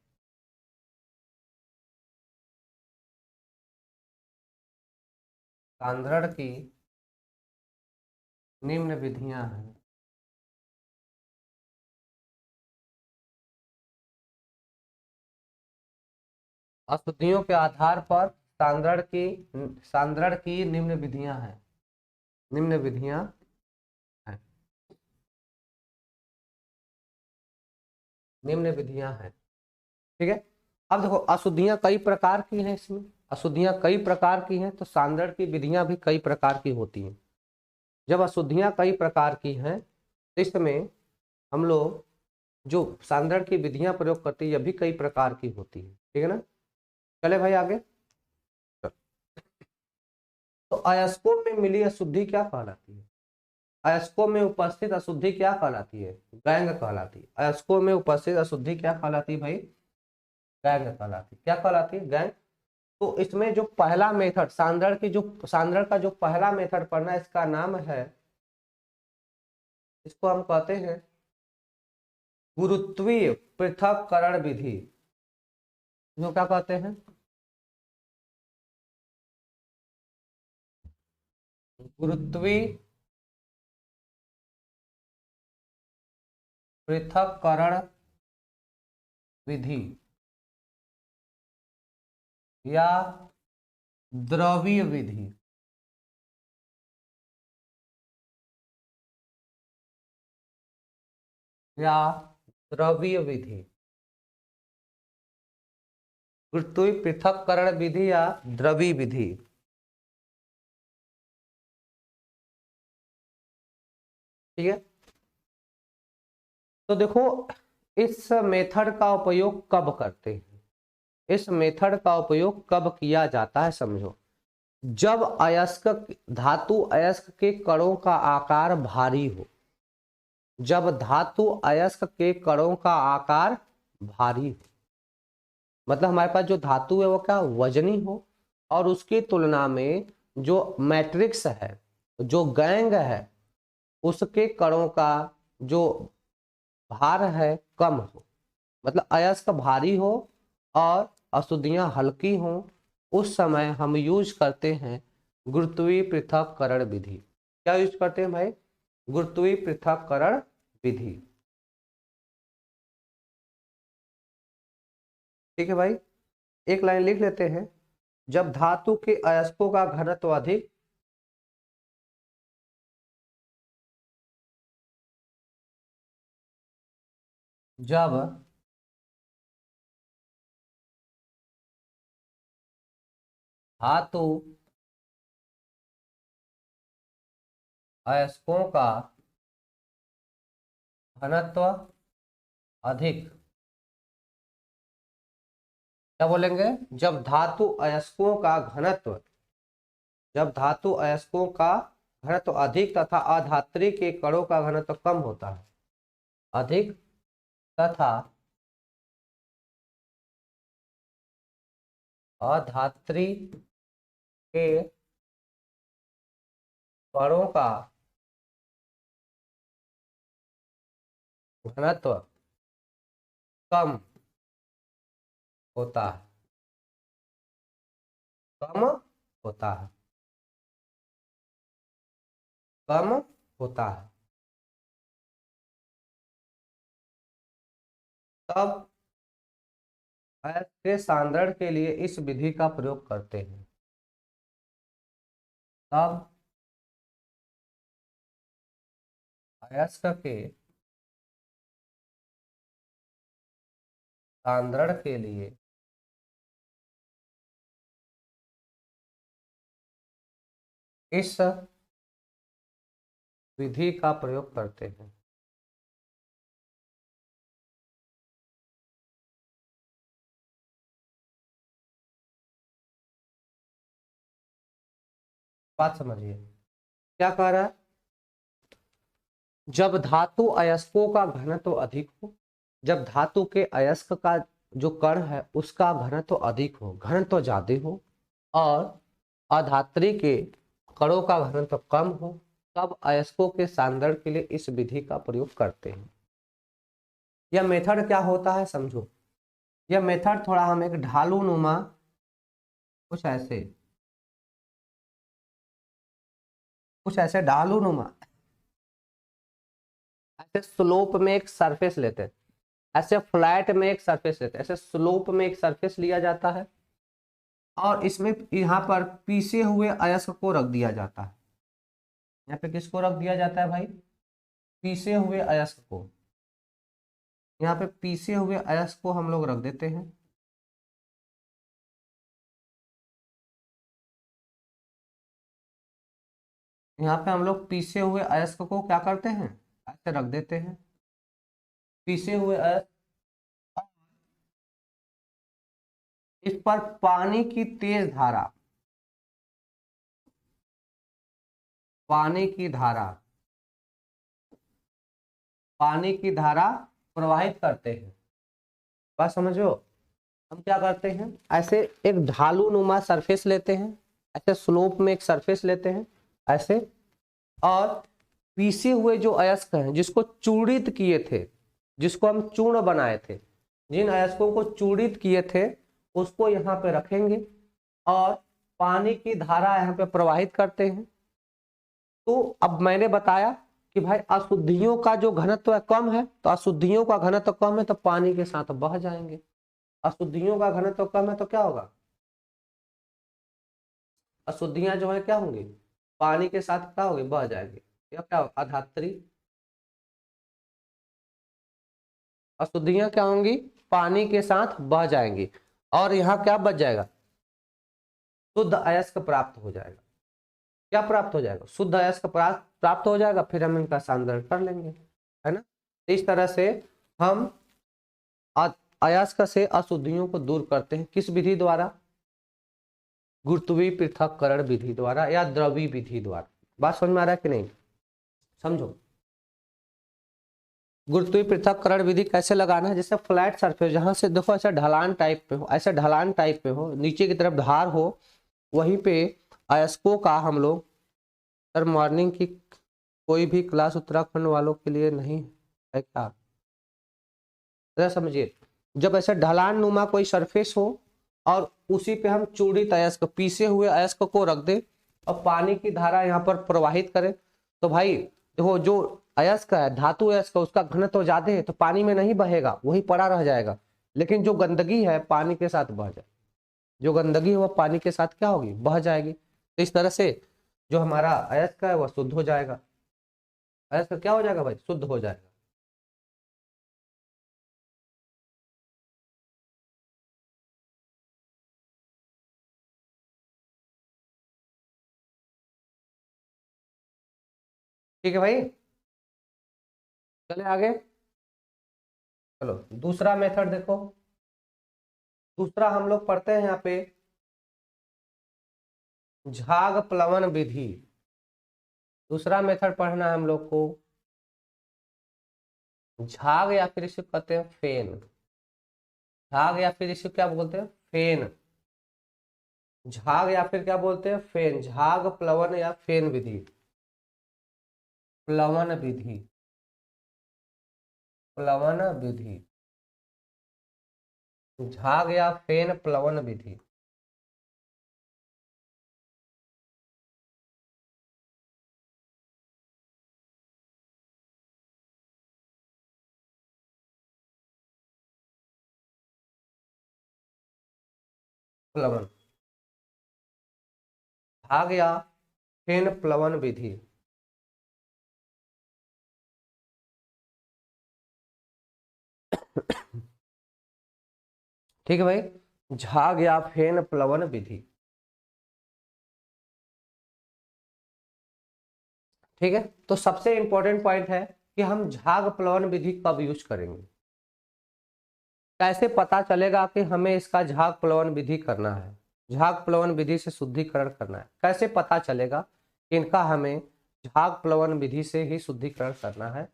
सांद्रण की निम्न विधियां हैं। अशुद्धियों के आधार पर सांद्रण की निम्न विधियां हैं। निम्न विधियां हैं। निम्न विधियां हैं। ठीक है। अब देखो अशुद्धियां कई प्रकार की हैं। इसमें अशुद्धियां कई प्रकार की हैं, तो सांद्रण की विधियां भी कई प्रकार की होती हैं। जब अशुद्धियां कई प्रकार की हैं तो इसमें हम लोग जो सांद्रण की विधियां प्रयोग करते हैं यह भी कई प्रकार की होती है। ठीक है ना। चले भाई आगे। तो अयस्कों में मिली अशुद्धि क्या कहलाती है? अयस्कों में उपस्थित अशुद्धि क्या कहलाती है? गैंग कहलाती है। अयस्कों में उपस्थित अशुद्धि क्या कहलाती है भाई? गैंग कहलाती है। क्या कहलाती है? गैंग। तो इसमें जो पहला मेथड सांद्रण का जो पहला मेथड पढ़ना, इसका नाम है, इसको हम कहते हैं गुरुत्वीय पृथक्करण विधि। जो क्या कहते हैं? गुरुत्वीय पृथक्करण विधि या द्रवीय विधि। या द्रवीय विधि। गुरुत्वीय पृथक्करण विधि या द्रवीय विधि। ठीक है। तो देखो इस मेथड का उपयोग कब करते हैं? इस मेथड का उपयोग कब किया जाता है समझो। जब अयस्क धातु अयस्क के कणों का आकार भारी हो। जब धातु अयस्क के कणों का आकार भारी हो, मतलब हमारे पास जो धातु है वो क्या वजनी हो, और उसकी तुलना में जो मैट्रिक्स है, जो गैंग है, उसके कणों का जो भार है कम हो। मतलब अयस्क भारी हो और अशुद्धियां हल्की हो, उस समय हम यूज करते हैं गुरुत्वीय पृथक्करण विधि। क्या यूज करते हैं भाई? गुरुत्वीय पृथक्करण विधि। ठीक है भाई। एक लाइन लिख लेते हैं। जब धातु के अयस्कों का घनत्व अधिक जब धातु अयस्कों का घनत्व अधिक, क्या बोलेंगे? जब धातु अयस्कों का घनत्व, जब धातु अयस्कों का घनत्व अधिक तथा अधात्री के कणों का घनत्व कम होता है। अधिक तथा अधात्री के कणों का घनत्व कम होता है। कम होता है। कम होता है। तब अयस्क के सांद्रण के लिए इस विधि का प्रयोग करते हैं। तब अयस्क के सांद्रण के लिए इस विधि का प्रयोग करते हैं। बात समझिए क्या कह रहा है। जब धातु अयस्कों का घनत्व अधिक हो, जब धातु के अयस्क का जो कण है उसका घनत्व तो अधिक हो, घनत्व तो ज्यादा हो, और अधात्री के कणों का घनत्व तो कम हो, तब अयस्कों के सांद्रण के लिए इस विधि का प्रयोग करते हैं। यह मेथड क्या होता है समझो। यह मेथड थोड़ा हम एक ढालू नुमा कुछ ऐसे ढालू नुमा ऐसे स्लोप में एक सरफेस लेते हैं, ऐसे फ्लैट में एक सरफेस लेते हैं, ऐसे स्लोप में एक सरफेस लिया जाता है और इसमें यहाँ पर पीसे हुए अयस्क को रख दिया जाता है। यहाँ पे किसको रख दिया जाता है भाई? पीसे हुए अयस्क को। यहाँ पे पीसे हुए अयस्क को हम लोग रख देते हैं। यहाँ पे हम लोग पीसे हुए अयस्क को क्या करते हैं? ऐसे रख देते हैं पीसे हुए अयस्क। इस पर पानी की तेज धारा, पानी की धारा, पानी की धारा प्रवाहित करते हैं। बात समझो। हम क्या करते हैं, ऐसे एक ढालू नुमा सरफेस लेते हैं, ऐसे स्लोप में एक सरफेस लेते हैं ऐसे, और पीसे हुए जो अयस्क हैं जिसको चूड़ित किए थे, जिसको हम चूर्ण बनाए थे, जिन अयस्कों को चूड़ित किए थे उसको यहाँ पे रखेंगे और पानी की धारा यहाँ पे प्रवाहित करते हैं। तो अब मैंने बताया कि भाई अशुद्धियों का जो घनत्व है कम है, तो अशुद्धियों का घनत्व कम है तो पानी के साथ बह जाएंगे। अशुद्धियों का घनत्व कम है तो क्या होगा? अशुद्धियां जो है क्या होंगी? पानी के साथ क्या होगी? बह जाएंगे। या क्या होगा? अधात्री अशुद्धियां क्या होंगी? पानी के साथ बह जाएंगी और यहाँ क्या बच जाएगा? शुद्ध अयस्क प्राप्त हो जाएगा। क्या प्राप्त हो जाएगा? शुद्ध अयस्क प्राप्त हो जाएगा। फिर हम इनका सांद्रण कर लेंगे, है ना। इस तरह से हम अयस्क से अशुद्धियों को दूर करते हैं। किस विधि द्वारा? गुरुत्वीय पृथक्करण विधि द्वारा या द्रवी विधि द्वारा। बात समझ में आ रहा है कि नहीं? समझो। गुरुत्वीय पृथक्करण विधि कैसे लगाना है? जैसे फ्लैट सरफेस, जहां से देखो ऐसा ढलान टाइप पे हो, ऐसे ढलान टाइप पे हो, नीचे की तरफ धार हो, वहीं पे अयस्कों का हम लोग, सर मॉर्निंग की कोई भी क्लास उत्तराखंड वालों के लिए नहीं है क्या? जरा समझिए। जब ऐसे ढलान नुमा कोई सरफेस हो और उसी पे हम चूड़ित अयस्क, पीसे हुए अयस्क को रख दे और पानी की धारा यहाँ पर प्रवाहित करे, तो भाई देखो जो अयस्क है, धातु अयस्क, उसका घनत्व तो ज्यादा है तो पानी में नहीं बहेगा, वही पड़ा रह जाएगा। लेकिन जो गंदगी है पानी के साथ बह जाए, जो गंदगी है वह पानी के साथ क्या होगी? बह जाएगी। तो इस तरह से जो हमारा अयस्क है वह शुद्ध हो जाएगा। अयस्क क्या हो जाएगा भाई? शुद्ध हो जाएगा। ठीक है भाई, चले आगे। चलो दूसरा मेथड देखो। दूसरा हम लोग पढ़ते हैं यहाँ पे झाग प्लवन विधि। दूसरा मेथड पढ़ना है हम लोग को झाग, या फिर इसे कहते हैं फेन। झाग या फिर इसे क्या बोलते हैं? फेन। झाग या फिर क्या बोलते हैं? फेन। झाग प्लवन या फेन विधि। प्लवन विधि, प्लवन विधि, झाग या फेन प्लवन विधि। प्लवन, झाग या फेन प्लवन विधि। ठीक है भाई, झाग या फेन प्लवन विधि। ठीक है, तो सबसे इंपॉर्टेंट पॉइंट है कि हम झाग प्लवन विधि कब यूज करेंगे। कैसे पता चलेगा कि हमें इसका झाग प्लवन विधि करना है, झाग प्लवन विधि से शुद्धिकरण करना है? कैसे पता चलेगा कि इनका हमें झाग प्लवन विधि से ही शुद्धिकरण करना है?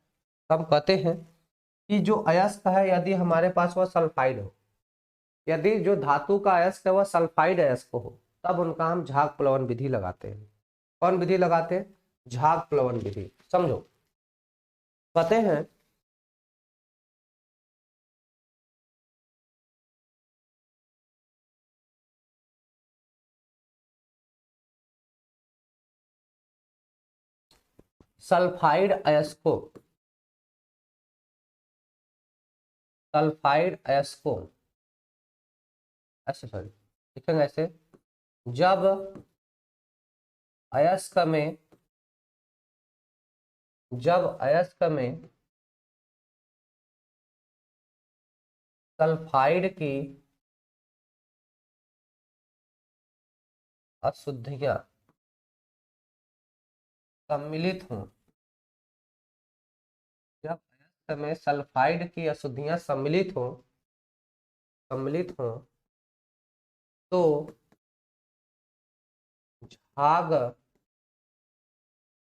हम कहते हैं कि जो अयस्क है यदि हमारे पास वह सल्फाइड हो, यदि जो धातु का अयस्क है वह सल्फाइड अयस्क हो, तब उनका हम झाग प्लवन विधि लगाते हैं। कौन विधि लगाते हैं? झाग प्लवन विधि। समझो, पते हैं सल्फाइड अयस्कों, सल्फाइड अयस्कों ऐसे, सॉरी लिखेंगे ऐसे, जब अयस्क में, जब अयस्क में सल्फाइड की अशुद्धियां सम्मिलित हों, जब अयस्क में सल्फाइड की अशुद्धियां सम्मिलित हों तो झाग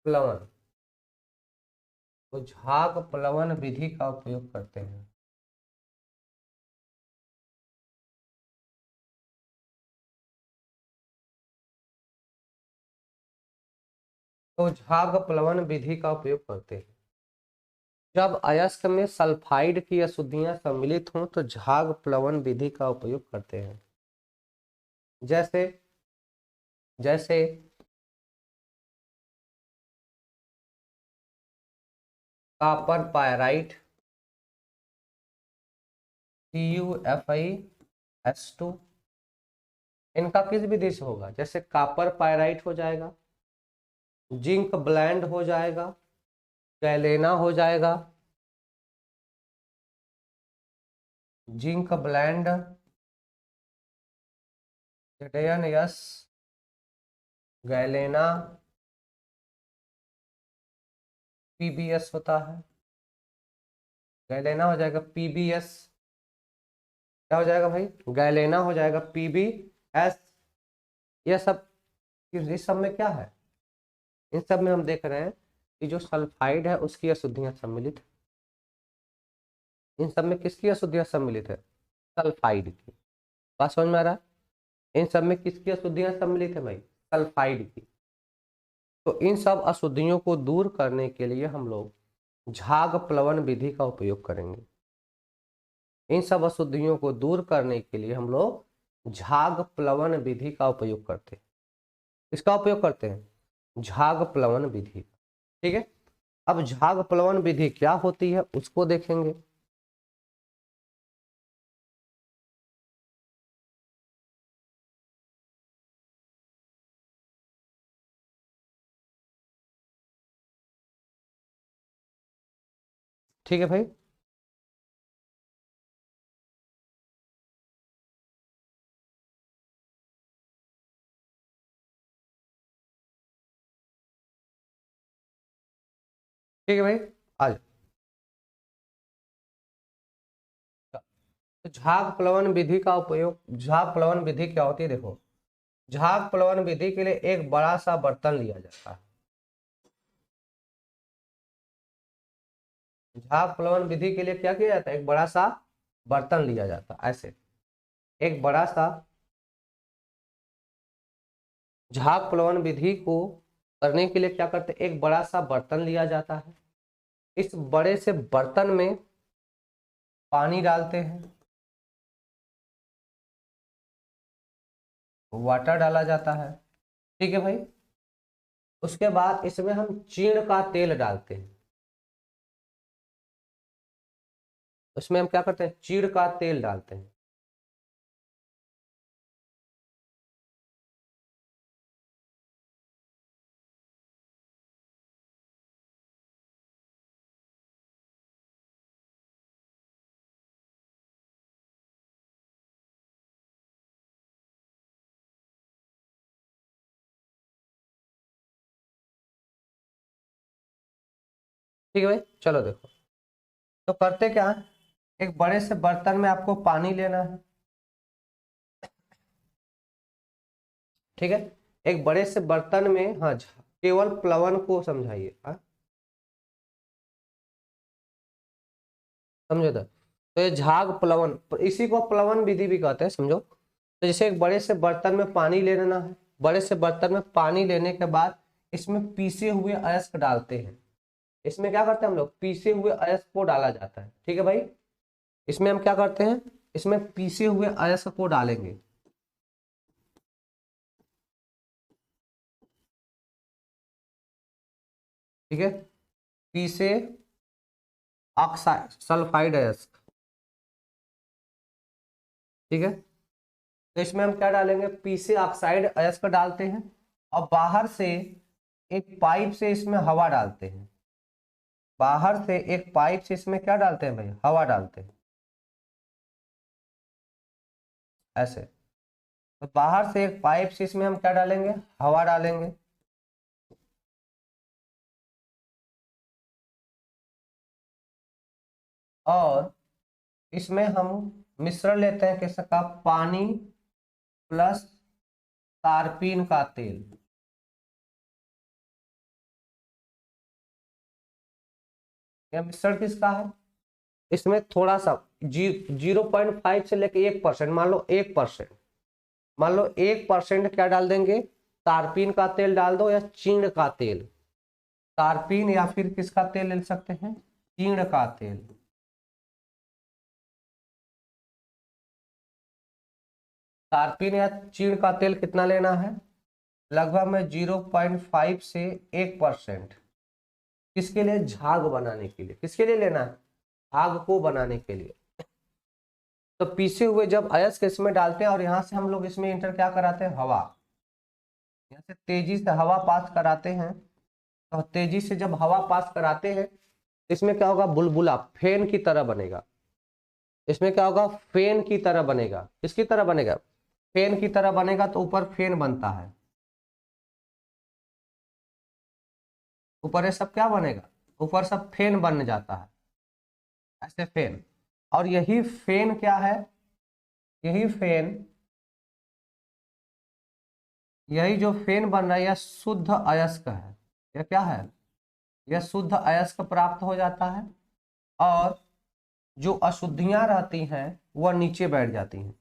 प्लवन, तो झाग प्लवन विधि का उपयोग करते हैं। तो झाग प्लवन विधि का उपयोग करते हैं। जब अयस्क में सल्फाइड की अशुद्धियां सम्मिलित हों तो झाग प्लवन विधि का उपयोग करते हैं। जैसे जैसे कॉपर पायराइट CuFeS2, इनका किस विधि से होगा? जैसे कॉपर पायराइट हो जाएगा, जिंक ब्लेंड हो जाएगा, गैलेना हो जाएगा, zinc blende ZnS, galena PbS होता है, गैलेना हो जाएगा PbS, क्या हो जाएगा भाई? गैलेना हो जाएगा PbS। ये सब, इस सब में क्या है? इन सब में हम देख रहे हैं कि जो सल्फाइड है उसकी अशुद्धियां सम्मिलित है। इन सब में किसकी अशुद्धियां सम्मिलित है? सल्फाइड की। बात समझ में आ रहा है? इन सब में किसकी अशुद्धियां सम्मिलित है भाई? सल्फाइड की। तो इन सब अशुद्धियों को दूर करने के लिए हम लोग झाग प्लवन विधि का उपयोग करेंगे। इन सब अशुद्धियों को दूर करने के लिए हम लोग झाग प्लवन विधि का उपयोग करते हैं। इसका उपयोग करते हैं झाग प्लवन विधि। ठीक है, अब झाग प्लवन विधि क्या होती है उसको देखेंगे। ठीक है भाई, ठीक है भाई, आज तो झाग प्लवन विधि का उपयोग, झाग प्लवन विधि क्या होती है? देखो, झाग प्लवन विधि के लिए एक बड़ा सा बर्तन लिया जाता है। झाग प्लवन विधि के लिए क्या किया जाता है? एक बड़ा सा बर्तन लिया जाता है। ऐसे एक बड़ा सा, झाग प्लवन विधि को करने के लिए क्या करते हैं? एक बड़ा सा बर्तन लिया जाता है। इस बड़े से बर्तन में पानी डालते हैं, वाटर डाला जाता है। ठीक है भाई, उसके बाद इसमें हम चीड़ का तेल डालते हैं। उसमें हम क्या करते हैं? चीड़ का तेल डालते हैं। ठीक है भाई, चलो देखो, तो करते क्या है? एक बड़े से बर्तन में आपको पानी लेना है। ठीक है, एक बड़े से बर्तन में, हाँ, केवल प्लवन को समझाइए। हाँ, समझो तो ये झाग प्लवन, इसी को प्लवन विधि भी कहते हैं, समझो। तो जैसे एक बड़े से बर्तन में पानी ले लेना है, बड़े से बर्तन में पानी लेने के बाद इसमें पीसे हुए अयस्क डालते हैं। इसमें क्या करते हैं हम लोग, पीसे हुए अयस्क को डाला जाता है, ठीक है भाई। इसमें हम क्या करते हैं, इसमें पीसे हुए अयस्क को डालेंगे। ठीक है, पीसे ऑक्साइड सल्फाइड अयस्क, ठीक है। तो इसमें हम क्या डालेंगे, पीसे ऑक्साइड अयस्क डालते हैं और बाहर से एक पाइप से इसमें हवा डालते हैं। बाहर से एक पाइप से इसमें क्या डालते हैं भाई, हवा डालते हैं, ऐसे। तो बाहर से एक पाइप से इसमें हम क्या डालेंगे, हवा डालेंगे। और इसमें हम मिश्रण लेते हैं किसका, पानी प्लस तारपीन का तेल। यह मिश्रण किसका है, इसमें थोड़ा सा 0.5 से लेके 1%, मान लो 1%, मान लो 1% क्या डाल देंगे, तारपीन का तेल डाल दो या चीड़ का तेल। तारपीन या फिर किसका तेल ले सकते हैं, चीड़ का तेल। तारपीन या चीड़ का तेल कितना लेना है, लगभग में 0.5 से 1%। किसके लिए, झाग बनाने के लिए। किसके लिए लेना है, झाग को बनाने के लिए। तो पीसे हुए जब अयस्क इसमें डालते हैं और यहाँ से हम लोग इसमें इंटर क्या कराते हैं, हवा, यहाँ से तेजी से हवा पास कराते हैं। तो तेजी से जब हवा पास कराते हैं, इसमें क्या होगा, बुलबुला फेन की तरह बनेगा। इसमें क्या होगा, फेन की तरह बनेगा। किसकी तरह बनेगा, फेन की तरह बनेगा। तो ऊपर फेन बनता है, ऊपर ये सब क्या बनेगा, ऊपर सब फेन बन जाता है, ऐसे फेन। और यही फेन क्या है, यही फेन, यही जो फेन बन रहा है यह शुद्ध अयस्क है। यह क्या है, यह शुद्ध अयस्क प्राप्त हो जाता है। और जो अशुद्धियां रहती हैं वह नीचे बैठ जाती हैं।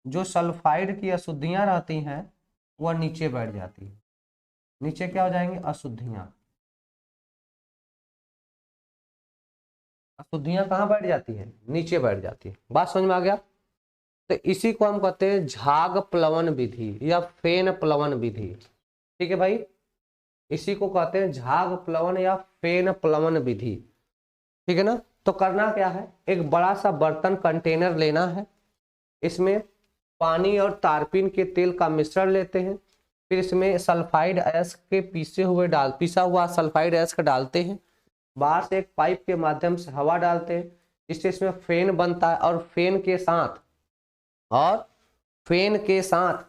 जो सल्फाइड की अशुद्धियां रहती हैं वह नीचे बैठ जाती हैं। नीचे क्या हो जाएंगी, अशुद्धियां। अशुद्धियां कहाँ बैठ जाती है, नीचे बैठ जाती है। बात समझ में आ गया। तो इसी को हम कहते हैं झाग प्लवन विधि या फेन प्लवन विधि। ठीक है भाई, इसी को कहते हैं झाग प्लवन या फेन प्लवन विधि। ठीक है ना। तो करना क्या है, एक बड़ा सा बर्तन कंटेनर लेना है, इसमें पानी और तारपीन के तेल का मिश्रण लेते हैं। फिर इसमें सल्फाइड अयस्क के पिसा हुआ सल्फाइड अयस्क डालते हैं। बाहर से एक पाइप के माध्यम से हवा डालते हैं, इससे इसमें फेन बनता है। और फेन के साथ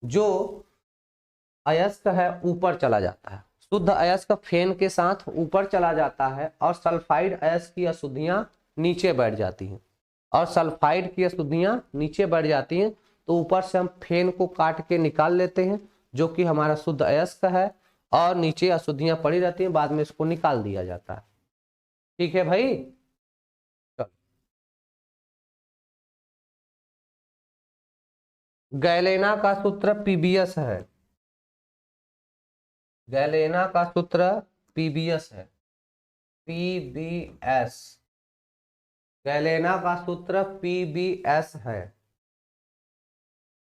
जो अयस्क है ऊपर चला जाता है, शुद्ध अयस्क फेन के साथ ऊपर चला जाता है और सल्फाइड अयस्क की अशुद्धियां नीचे बैठ जाती हैं। और सल्फाइड की अशुद्धियां नीचे बैठ जाती हैं तो ऊपर से हम फेन को काट के निकाल लेते हैं, जो कि हमारा शुद्ध अयस्क है। और नीचे अशुद्धियां पड़ी रहती हैं, बाद में इसको निकाल दिया जाता है। ठीक है भाई। चलो। गैलेना का सूत्र पीबीएस है, गैलेना का सूत्र पीबीएस है, पीबीएस। गैलेना का सूत्र पीबीएस है।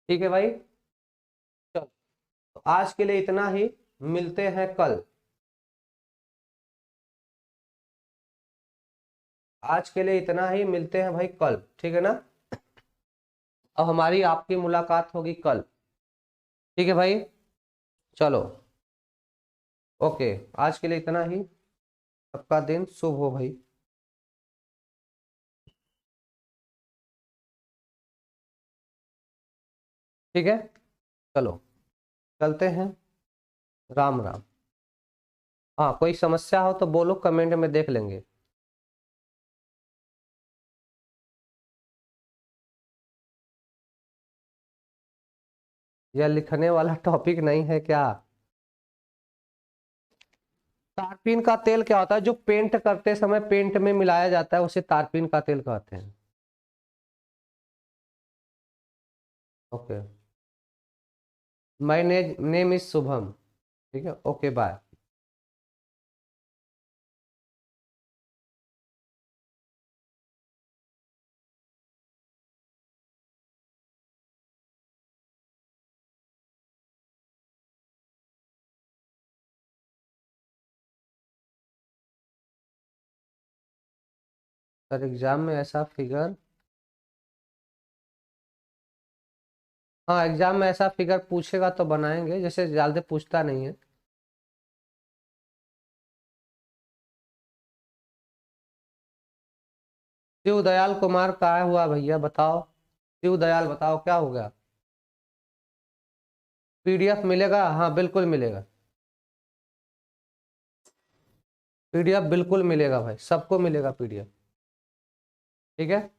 ठीक है भाई। चलो, तो आज के लिए इतना ही, मिलते हैं कल। आज के लिए इतना ही, मिलते हैं भाई कल, ठीक है ना। अब हमारी आपकी मुलाकात होगी कल। ठीक है भाई। चलो, ओके, आज के लिए इतना ही। आपका दिन शुभ हो भाई। ठीक है, चलो, चलते हैं। राम राम। हाँ, कोई समस्या हो तो बोलो, कमेंट में देख लेंगे। यह लिखने वाला टॉपिक नहीं है क्या। तारपीन का तेल क्या होता है? जो पेंट करते समय पेंट में मिलाया जाता है उसे तारपीन का तेल कहते हैं। Okay, my name is Shubham. ठीक है, ओके बाय। सर एग्जाम में ऐसा फिगर, हाँ एग्जाम में ऐसा फिगर पूछेगा तो बनाएंगे, जैसे जल्दी पूछता नहीं है। शिव दयाल कुमार का हुआ भैया, बताओ। शिव दयाल बताओ क्या हो गया? पीडीएफ मिलेगा? हाँ बिल्कुल मिलेगा। पीडीएफ बिल्कुल मिलेगा भाई, सबको मिलेगा पीडीएफ। ठीक है।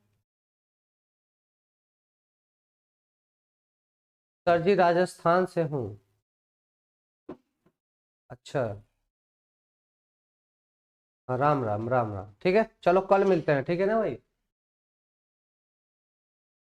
सर जी राजस्थान से हूँ। अच्छा। हाँ, राम राम राम राम। ठीक है, चलो कल मिलते हैं, ठीक है ना भाई।